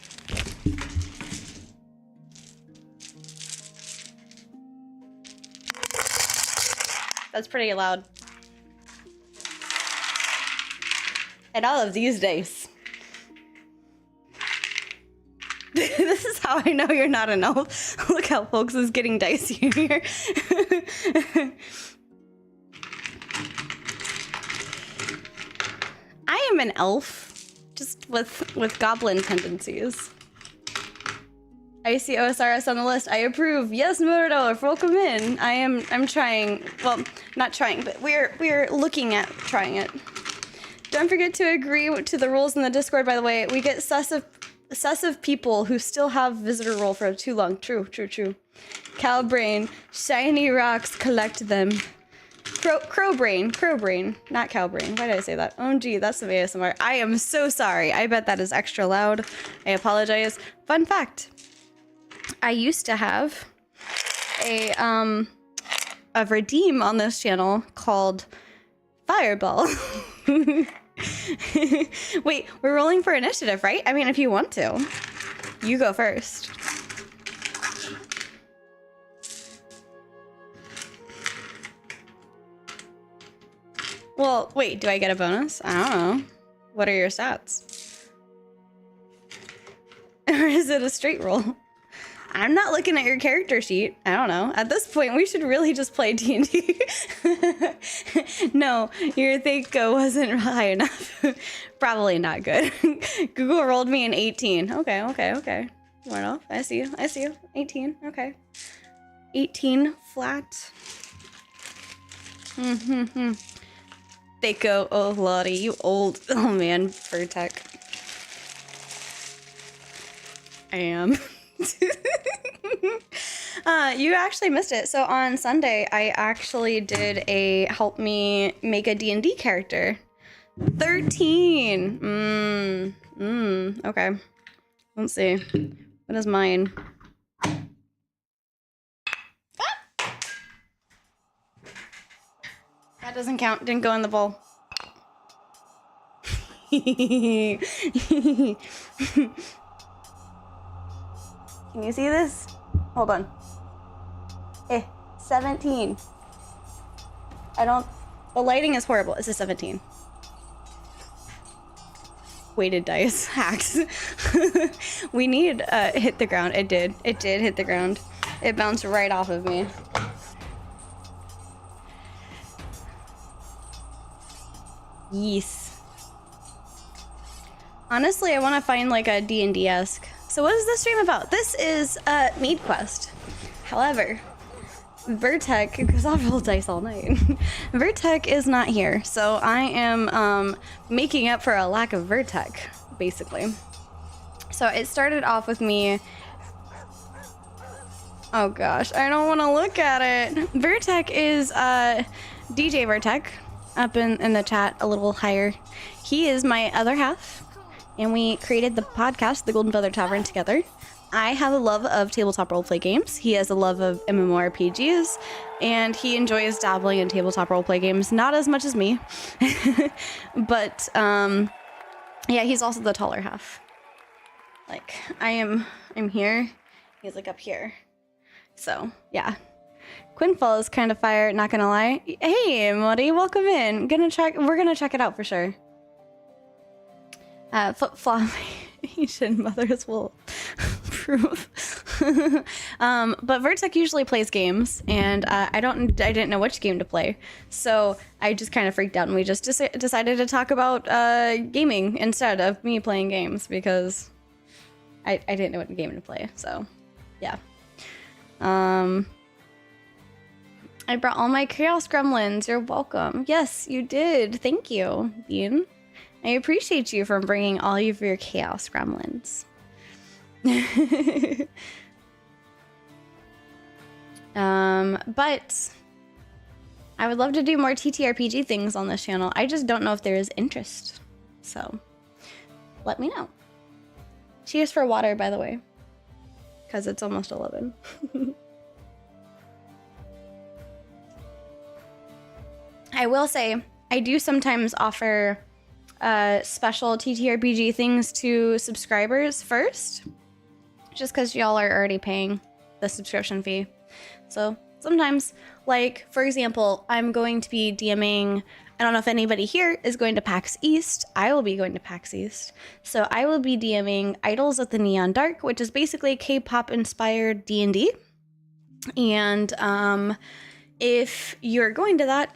That's pretty loud. And all of these dice. This is how I know you're not an elf. Look how folks is getting dicey here. I am an elf, just with goblin tendencies. I see OSRS on the list. I approve. Yes, Murdo, welcome in. I'm trying. Well, not trying, but we're looking at trying it. Don't forget to agree to the rules in the Discord, by the way. We get excessive people who still have visitor role for too long. True. Cow brain. Shiny rocks, collect them. Crow brain, not cow brain. Why did I say that? OMG, that's some ASMR. I am so sorry. I bet that is extra loud. I apologize. Fun fact. I used to have a redeem on this channel called Fireball. Wait, we're rolling for initiative, right? I mean, if you want to. You go first. Well, wait, do I get a bonus? I don't know. What are your stats? Or is it a straight roll? I'm not looking at your character sheet. I don't know. At this point, we should really just play D&D. No, your Thaco wasn't high enough. Probably not good. Google rolled me an 18. Okay. Went off. I see you. 18. Okay. 18 flat. Thaco, oh Lottie, you old. Oh man, Vertec. I am. You actually missed it. So on Sunday, I actually did a help me make a D&D character. 13. Okay. Let's see. What is mine? That doesn't count. Didn't go in the bowl. Can you see this? Hold on. 17. The lighting is horrible. It's a 17. Weighted dice. Hacks. We need hit the ground. It did hit the ground. It bounced right off of me. Yes. Honestly, I want to find like a D&D-esque. So what is this stream about? This is Mead Quest. However, Vertec, because I'll roll dice all night. Vertec is not here, so I am making up for a lack of Vertec, basically. So it started off with me. Oh gosh, I don't want to look at it. Vertec is DJ Vertec. Up in the chat a little higher. He is my other half, and we created the podcast, The Golden Feather Tavern, together. I have a love of tabletop roleplay games. He has a love of MMORPGs, and he enjoys dabbling in tabletop roleplay games, not as much as me. But yeah, he's also the taller half. Like I'm here, he's like up here. So yeah. Quinfall is kind of fire, not gonna lie. Hey, Muddy, welcome in. We're gonna check it out for sure. Foot Asian mothers will approve. But Vertec usually plays games, and I didn't know which game to play, so I just kind of freaked out, and we just decided to talk about gaming instead of me playing games, because I didn't know what game to play. So yeah. I brought all my Chaos Gremlins. You're welcome. Yes, you did. Thank you, Bean. I appreciate you for bringing all of your Chaos Gremlins. But I would love to do more TTRPG things on this channel. I just don't know if there is interest. So let me know. Cheers for water, by the way, because it's almost 11. I will say, I do sometimes offer special TTRPG things to subscribers first, just because y'all are already paying the subscription fee. So sometimes, like, for example, I'm going to be DMing, I don't know if anybody here is going to PAX East. I will be going to PAX East. So I will be DMing Idols at the Neon Dark, which is basically K-pop inspired D&D. And if you're going to that,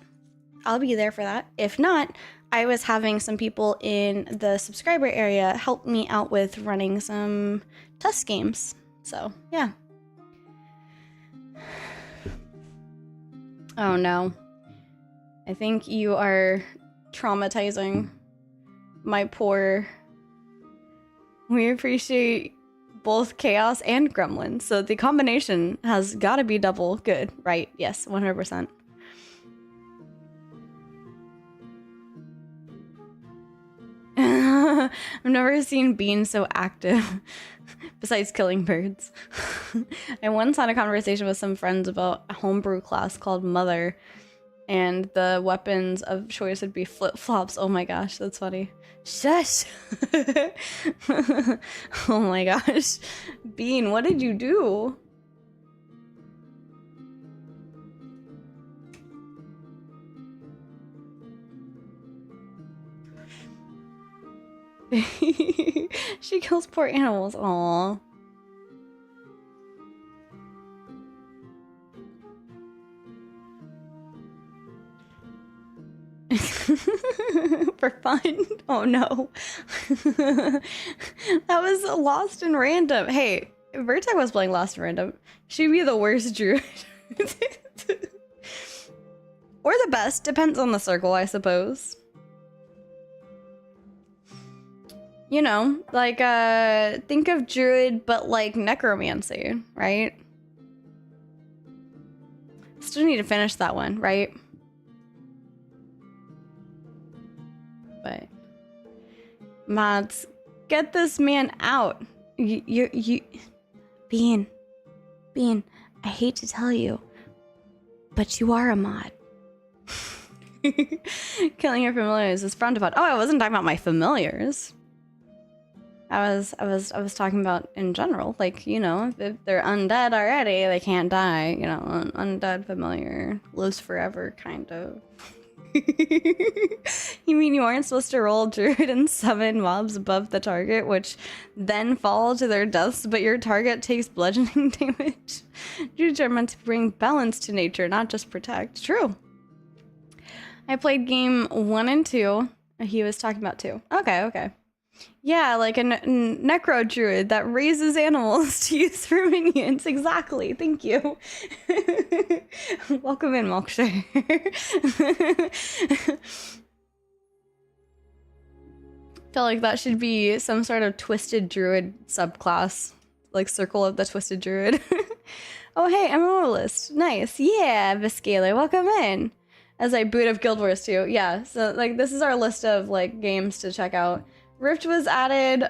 I'll be there for that. If not, I was having some people in the subscriber area help me out with running some Tusk games. So, yeah. Oh no. I think you are traumatizing my poor... We appreciate both chaos and gremlin, so the combination has got to be double good, right? Yes, 100%. I've never seen Bean so active, besides killing birds. I once had a conversation with some friends about a homebrew class called Mother, and the weapons of choice would be flip-flops. Oh my gosh, that's funny. Shush! Oh my gosh. Bean, what did you do? She kills poor animals. Aww. For fun? Oh no. That was Lost and Random. Hey, if Vertec was playing Lost and Random, she'd be the worst druid. Or the best, depends on the circle, I suppose. You know, like, think of druid, but like necromancy, right? Still need to finish that one, right? But mods, get this man out. You Bean, I hate to tell you, but you are a mod. Killing your familiars is frowned upon. Oh, I wasn't talking about my familiars. I was talking about in general, like, you know, if they're undead already, they can't die, you know, undead familiar lives forever, kind of. You mean you aren't supposed to roll druid and summon mobs above the target, which then fall to their deaths, but your target takes bludgeoning damage? Druids are meant to bring balance to nature, not just protect. True. I played game 1 and 2. He was talking about 2. Okay. Yeah, like a necro druid that raises animals to use for minions. Exactly. Thank you. Welcome in, Milkshare. Feel like that should be some sort of twisted druid subclass, like Circle of the Twisted Druid. Oh hey, MMO list. Nice. Yeah, Viscaler, welcome in. As I boot up Guild Wars 2. Yeah, so like this is our list of like games to check out. Rift was added,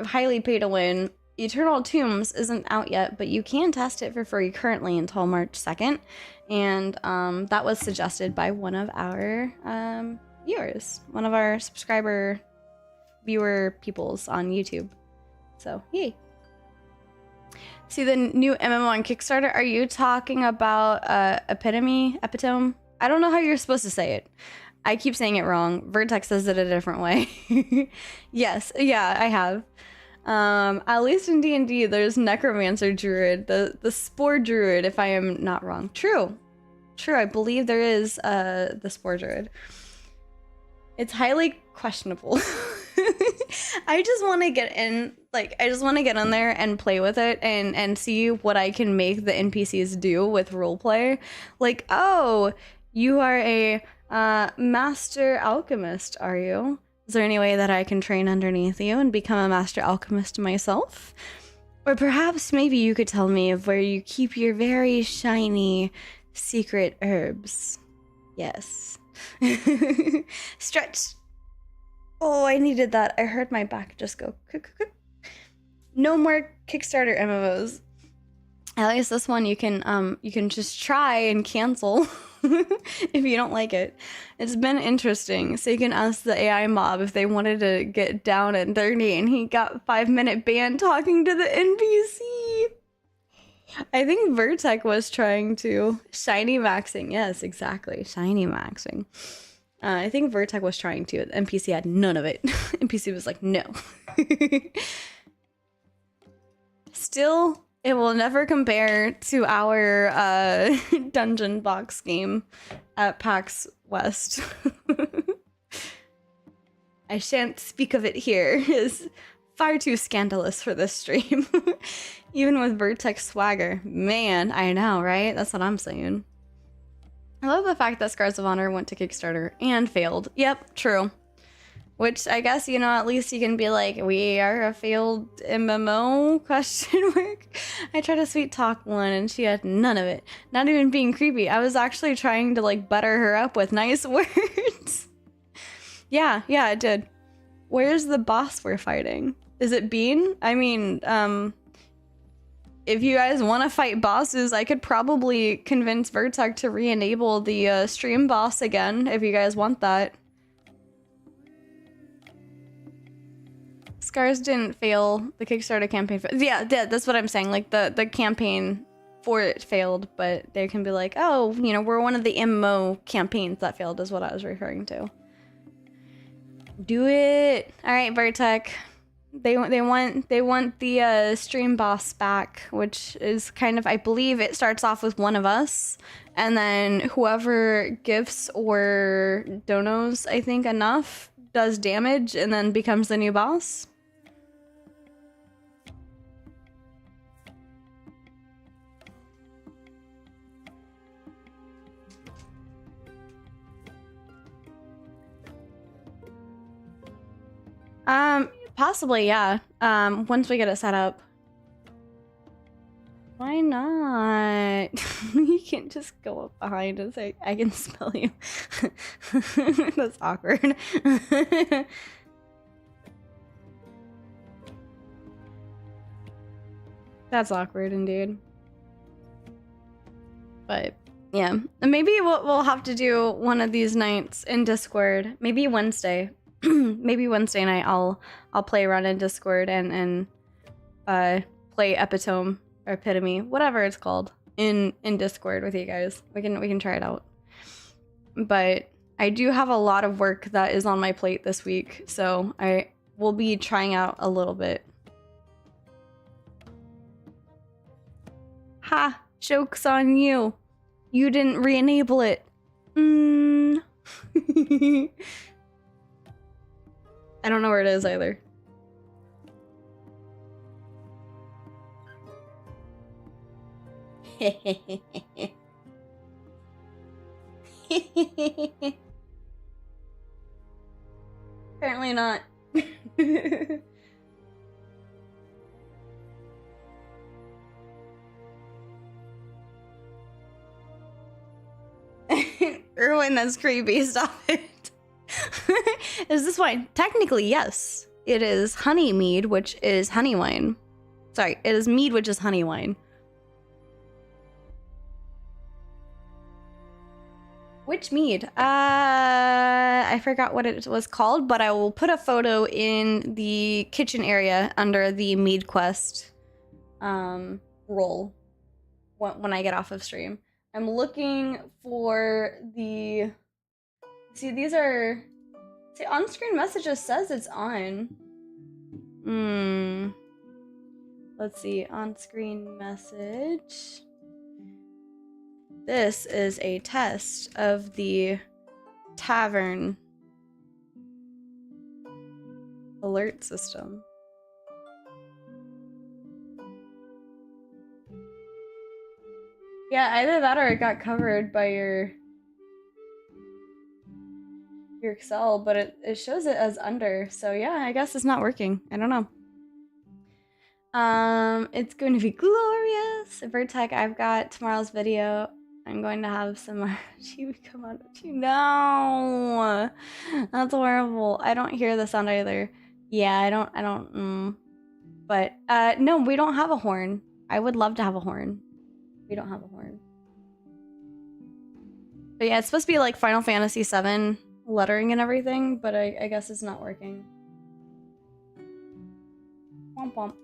highly pay to win. Eternal Tombs isn't out yet, but you can test it for free currently until March 2nd. And that was suggested by one of our viewers, one of our subscriber viewer peoples on YouTube. So, yay. See the new MMO on Kickstarter? Are you talking about Epitome? I don't know how you're supposed to say it. I keep saying it wrong. Vertex says it a different way. Yes, yeah, I have. At least in D&D, there's Necromancer Druid, the Spore Druid, if I am not wrong. True, I believe there is the Spore Druid. It's highly questionable. I just want to get in, like, I just want to get in there and play with it and see what I can make the NPCs do with roleplay. Like, oh, you are a master alchemist, are you? Is there any way that I can train underneath you and become a master alchemist myself? Or perhaps maybe you could tell me of where you keep your very shiny secret herbs. Yes. Stretch. Oh, I needed that. I heard my back just go. No more Kickstarter MMOs. At least this one you can just try and cancel if you don't like it. It's been interesting. So you can ask the AI mob if they wanted to get down and dirty, and he got 5-minute ban talking to the NPC. I think Vertec was trying to. Shiny maxing. Yes, exactly. Shiny maxing. I think Vertec was trying to. The NPC had none of it. NPC was like, no. Still, it will never compare to our dungeon box game at PAX West. I shan't speak of it here. It's far too scandalous for this stream. Even with Vertex swagger. Man, I know, right? That's what I'm saying. I love the fact that Scars of Honor went to Kickstarter and failed. Yep, true. Which I guess, you know, at least you can be like, we are a failed MMO, question mark. I tried to sweet talk one and she had none of it. Not even being creepy. I was actually trying to like butter her up with nice words. Yeah, it did. Where's the boss we're fighting? Is it Bean? I mean, if you guys want to fight bosses, I could probably convince Vertec to re-enable the stream boss again, if you guys want that. Scars didn't fail. The Kickstarter campaign yeah, that's what I'm saying. Like, the campaign for it failed, but they can be like, oh, you know, we're one of the MMO campaigns that failed is what I was referring to. Do it! Alright, Vertec. They want the stream boss back, which is kind of, I believe it starts off with one of us, and then whoever gifts or donos, I think, enough does damage and then becomes the new boss. Possibly, yeah. Once we get it set up. Why not? You can't just go up behind and say, I can smell you. That's awkward. That's awkward indeed. But yeah, maybe we'll have to do one of these nights in Discord. Maybe Wednesday. Maybe Wednesday night I'll play around in Discord and play Epitome or Epitome, whatever it's called, in Discord with you guys. We can try it out. But I do have a lot of work that is on my plate this week, so I will be trying out a little bit. Ha! Joke's on you. You didn't re-enable it. I don't know where it is either. Apparently not. Erwin, that's creepy. Stop it. Is this wine? Technically, yes. It is honey mead, which is honey wine. Sorry, it is mead, which is honey wine. Which mead? I forgot what it was called, but I will put a photo in the kitchen area under the Mead Quest roll when I get off of stream. I'm looking for the... See, these are... See, on-screen messages says it's on. Let's see, on-screen message. This is a test of the tavern alert system. Yeah, either that or it got covered by your Excel, but it shows it as under. So yeah, I guess it's not working. I don't know. It's going to be glorious. Vertec, I've got tomorrow's video. I'm going to have some Chibi come out of you. No, that's horrible. I don't hear the sound either. Yeah, I don't. But no, we don't have a horn. I would love to have a horn. We don't have a horn. But yeah, it's supposed to be like Final Fantasy VII lettering and everything, but I guess it's not working. Womp womp.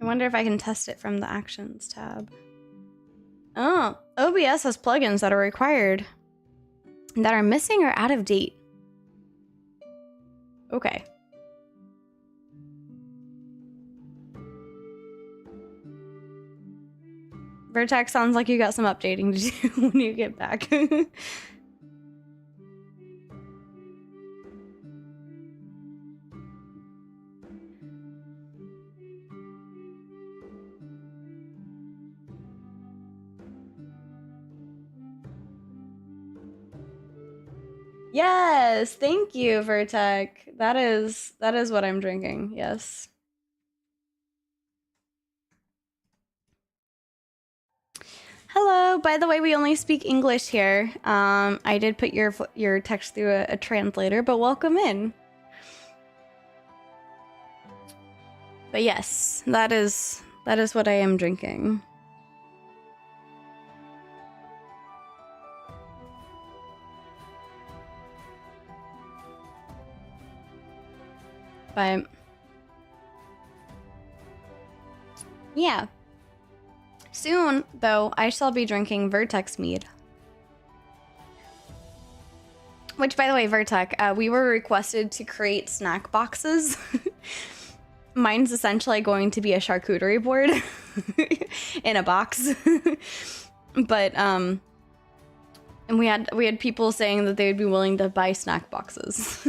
I wonder if I can test it from the Actions tab. Oh, OBS has plugins that are required that are missing or out of date. Okay. Vertex, sounds like you got some updating to do when you get back. Yes, thank you, Vertec. That is what I'm drinking. Yes. Hello. By the way, we only speak English here. I did put your text through a translator, but welcome in. But yes, that is what I am drinking. But yeah. Soon, though, I shall be drinking Vertex Mead. Which, by the way, Vertec, we were requested to create snack boxes. Mine's essentially going to be a charcuterie board in a box. But and we had people saying that they would be willing to buy snack boxes.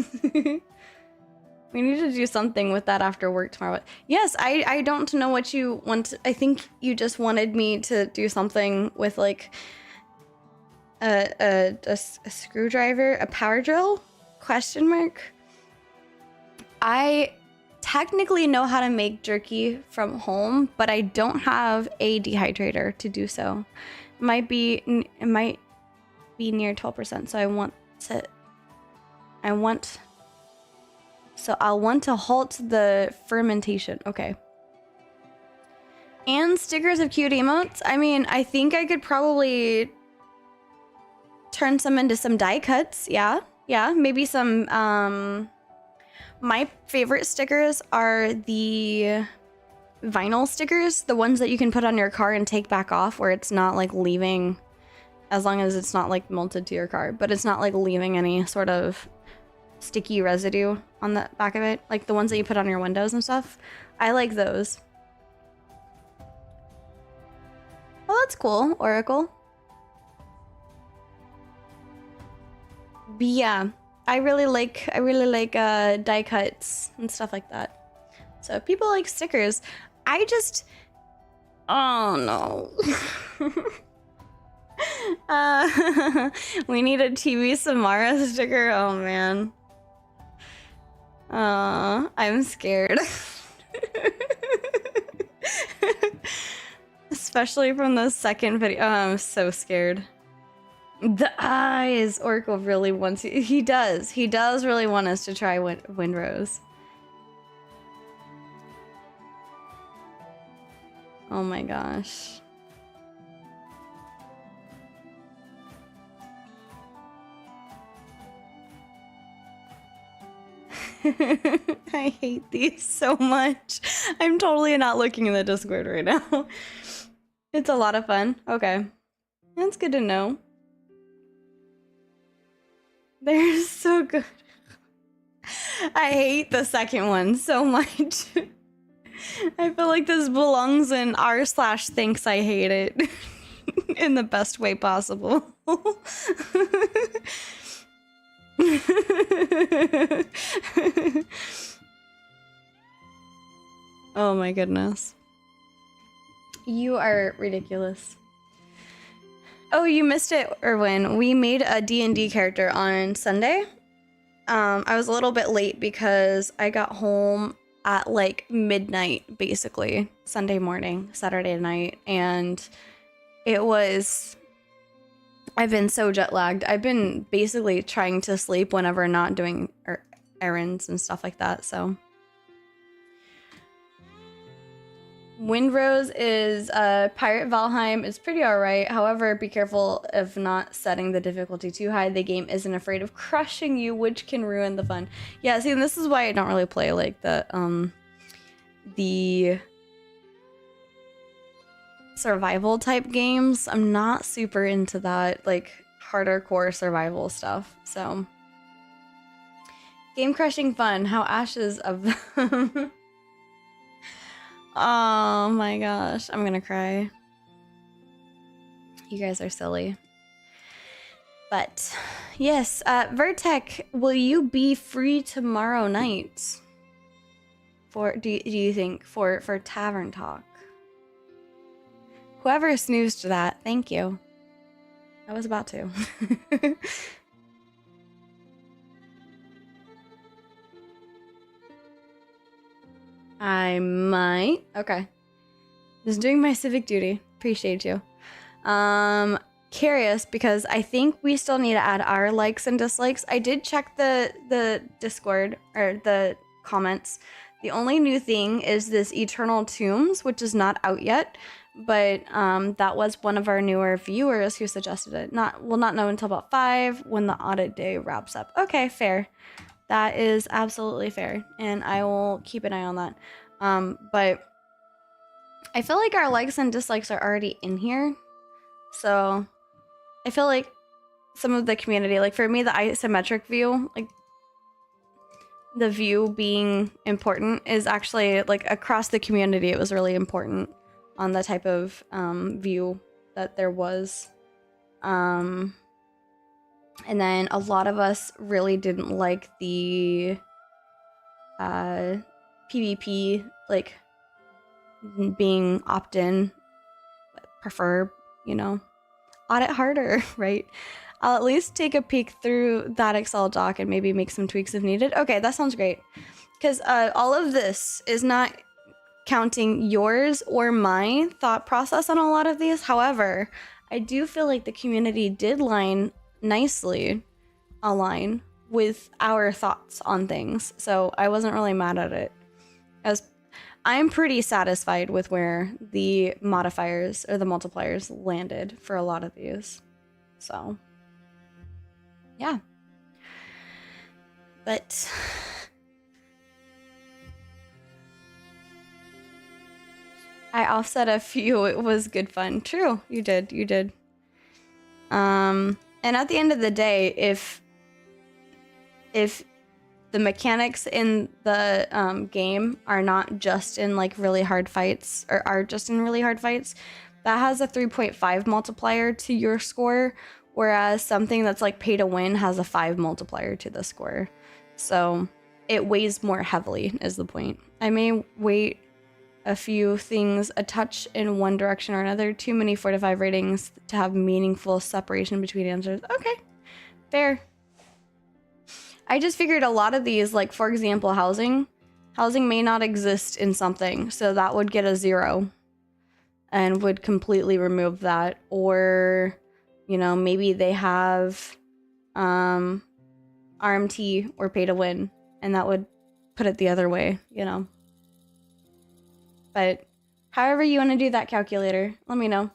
We need to do something with that after work tomorrow. Yes, I don't know what you want. I think you just wanted me to do something with like a screwdriver, a power drill? Question mark. I technically know how to make jerky from home, but I don't have a dehydrator to do so. It might be near 12%, so I'll want to halt the fermentation. Okay. And stickers of cute emotes. I mean, I think I could probably turn some into some die cuts. Yeah. Maybe some, my favorite stickers are the vinyl stickers, the ones that you can put on your car and take back off, where it's not like leaving, as long as it's not like melted to your car, but it's not like leaving any sort of sticky residue on the back of it, like the ones that you put on your windows and stuff. I like those. Oh, that's cool, Oracle. But yeah, I really like die cuts and stuff like that. So if people like stickers, oh no. We need a TV Samara sticker. Oh man. I'm scared. Especially from the second video. Oh, I'm so scared. The eyes. Oracle really wants you. He does really want us to try Windrose. Oh my gosh. I hate these so much. I'm totally not looking in the Discord right now. It's a lot of fun. Okay. That's good to know. They're so good. I hate the second one so much. I feel like this belongs in r/thinks I hate it. In the best way possible. Oh my goodness. You are ridiculous. Oh, you missed it, Erwin. We made a D&D character on Sunday. I was a little bit late because I got home at like midnight, basically, Sunday morning, Saturday night, and I've been so jet lagged. I've been basically trying to sleep whenever not doing errands and stuff like that, so. Windrose is Pirate Valheim. It's pretty alright. However, be careful of not setting the difficulty too high. The game isn't afraid of crushing you, which can ruin the fun. Yeah, see, and this is why I don't really play like the survival type games. I'm not super into that, like, harder core survival stuff, so. Game crushing fun. How ashes of them. Oh my gosh, I'm gonna cry. You guys are silly. But yes, Vertec, will you be free tomorrow night? Do you think for Tavern Talk? Whoever snoozed that, thank you. I was about to. I might. Okay. Just doing my civic duty. Appreciate you. Curious because I think we still need to add our likes and dislikes. I did check the Discord or the comments. The only new thing is this Eternal Tombs, which is not out yet, but that was one of our newer viewers who suggested it. We'll not know until about 5 when the audit day wraps up. Okay, fair. That is absolutely fair, and I will keep an eye on that. But I feel like our likes and dislikes are already in here, so I feel like some of the community, like for me, the isometric view, like the view being important is actually like across the community, it was really important on the type of view that there was. And then a lot of us really didn't like the PvP, like being opt-in, prefer, audit harder, right? I'll at least take a peek through that Excel doc and maybe make some tweaks if needed. Okay, that sounds great. Because all of this is not counting yours or my thought process on a lot of these. However, I do feel like the community did nicely align with our thoughts on things. So I wasn't really mad at it. I'm pretty satisfied with where the modifiers or the multipliers landed for a lot of these. So, yeah. But I offset a few. It was good fun. True, you did. And at the end of the day, if the mechanics in the game are not just in like really hard fights, or are just in really hard fights, that has a 3.5 multiplier to your score, whereas something that's like pay to win has a 5 multiplier to the score. So it weighs more heavily is the point. I may weight a few things a touch in one direction or another. Too many 4 to 5 ratings to have meaningful separation between answers. Okay, fair. I just figured a lot of these, like for example, housing may not exist in something, so that would get a 0 and would completely remove that. Or, maybe they have RMT or pay to win, and that would put it the other way, But however you want to do that, calculator, let me know.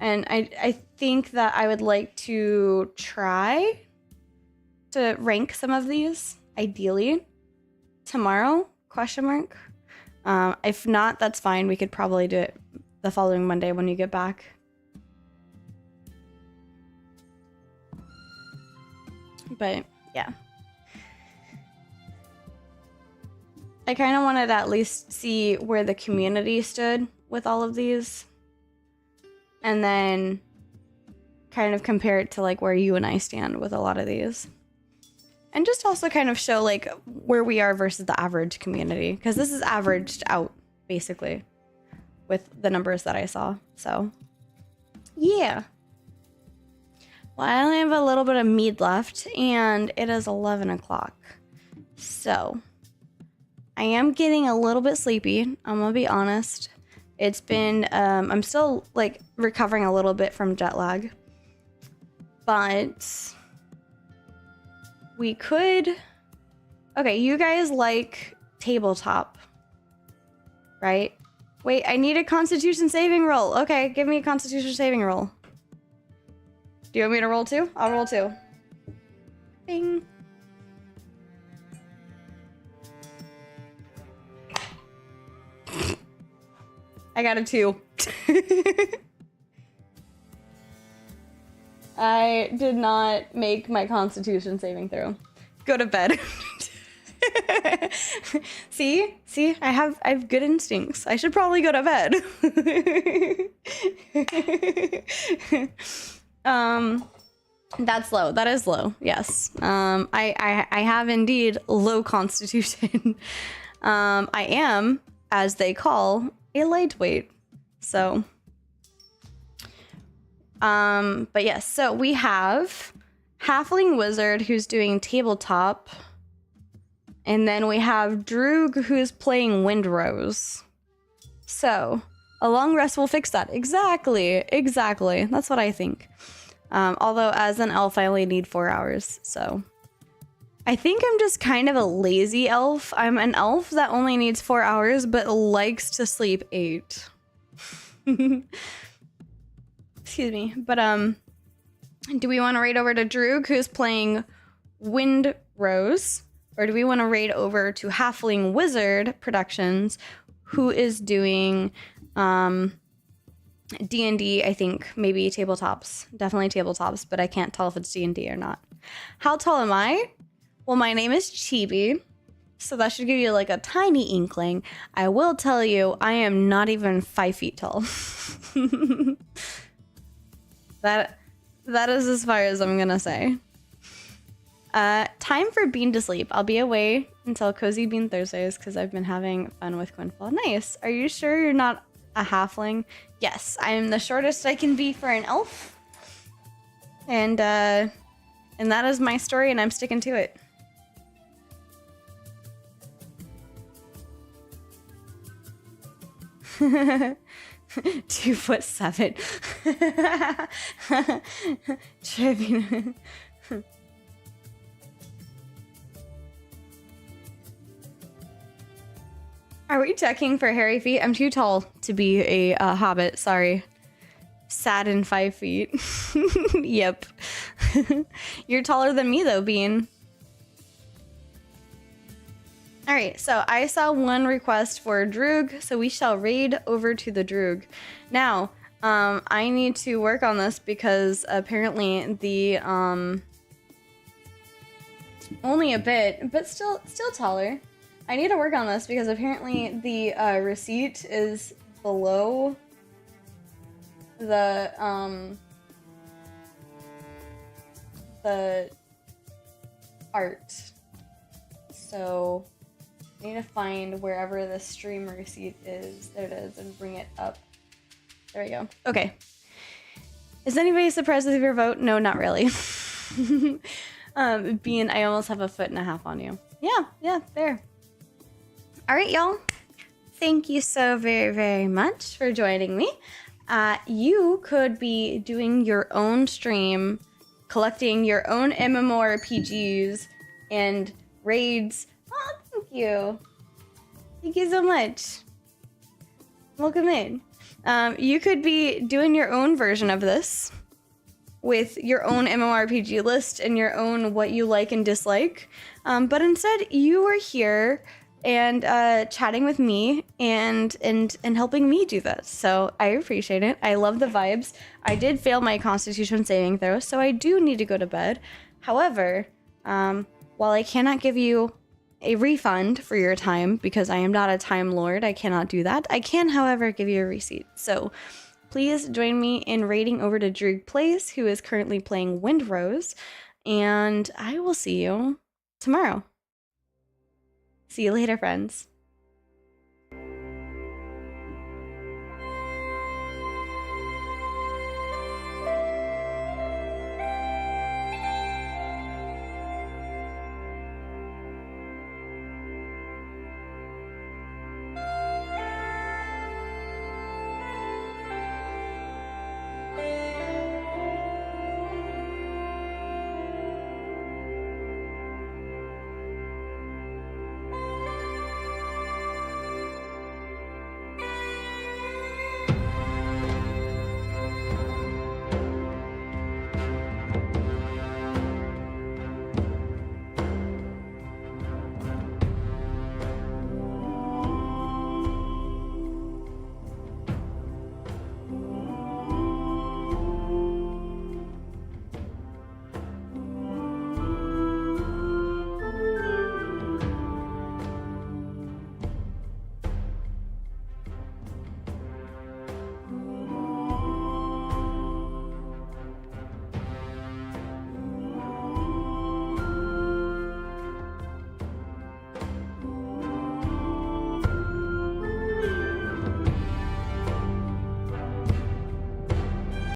And I think that I would like to try to rank some of these, ideally, tomorrow, ? If not, that's fine. We could probably do it the following Monday when you get back. But, yeah. I kind of wanted to at least see where the community stood with all of these. And then kind of compare it to like where you and I stand with a lot of these. And just also kind of show like where we are versus the average community. Because this is averaged out, basically, with the numbers that I saw. So, yeah. Well, I only have a little bit of mead left, and it is 11 o'clock. So, I am getting a little bit sleepy. I'm gonna be honest. It's been, I'm still like recovering a little bit from jet lag. But we could, okay, you guys like tabletop, right? Wait, I need a constitution saving roll. Okay, give me a constitution saving roll. Do you want me to roll 2? I'll roll 2. Bing. I got a 2. I did not make my constitution saving throw. Go to bed. See, I have good instincts. I should probably go to bed. That's low. That is low. Yes. I have indeed low constitution. I am, as they call, a lightweight. So, but yes, so we have Halfling Wizard who's doing tabletop, And then we have Droog, who's playing Windrose. So, a long rest will fix that. Exactly. That's what I think. Although, as an elf, I only need 4 hours, so... I think I'm just kind of a lazy elf. I'm an elf that only needs 4 hours, but likes to sleep 8. Excuse me. But, do we want to raid over to Droog, who's playing Windrose? Or do we want to raid over to Halfling Wizard Productions, who is doing D&D, I think, maybe tabletops. Definitely tabletops, but I can't tell if it's D&D or not. How tall am I? Well, my name is Chibi, so that should give you like a tiny inkling. I will tell you, I am not even 5 feet tall. That is as far as I'm gonna say. Time for Bean to sleep. I'll be away until Cozy Bean Thursdays because I've been having fun with Quinfall. Nice. Are you sure you're not a halfling? Yes, I'm the shortest I can be for an elf. And that is my story, and I'm sticking to it. .2'7". Tribune. Are we checking for hairy feet? I'm too tall to be a hobbit. Sorry. Sad in 5 feet. Yep. You're taller than me though, Bean. All right, so I saw one request for Droog, so we shall raid over to the Droog. Now, I need to work on this because apparently the only a bit, but still taller. I need to work on this because apparently the receipt is below the art. So I need to find wherever the stream receipt is. There it is, and bring it up. There we go. Okay. Is anybody surprised with your vote? No, not really. Bean, I almost have a 1.5 feet on you. Yeah, fair. All right, y'all. Thank you so very, very much for joining me. You could be doing your own stream, collecting your own MMORPGs and raids. Oh, thank you. Thank you so much. Welcome in. You could be doing your own version of this with your own MMORPG list and your own what you like and dislike. But instead, you are here and chatting with me and helping me do this. So I appreciate it. I love the vibes. I did fail my Constitution saving throw, so I do need to go to bed. However, while I cannot give you a refund for your time because I am not a time lord, I cannot do that. I can, however, give you a receipt. So please join me in raiding over to Droog Plays, who is currently playing Windrose, and I will see you tomorrow. See you later, friends.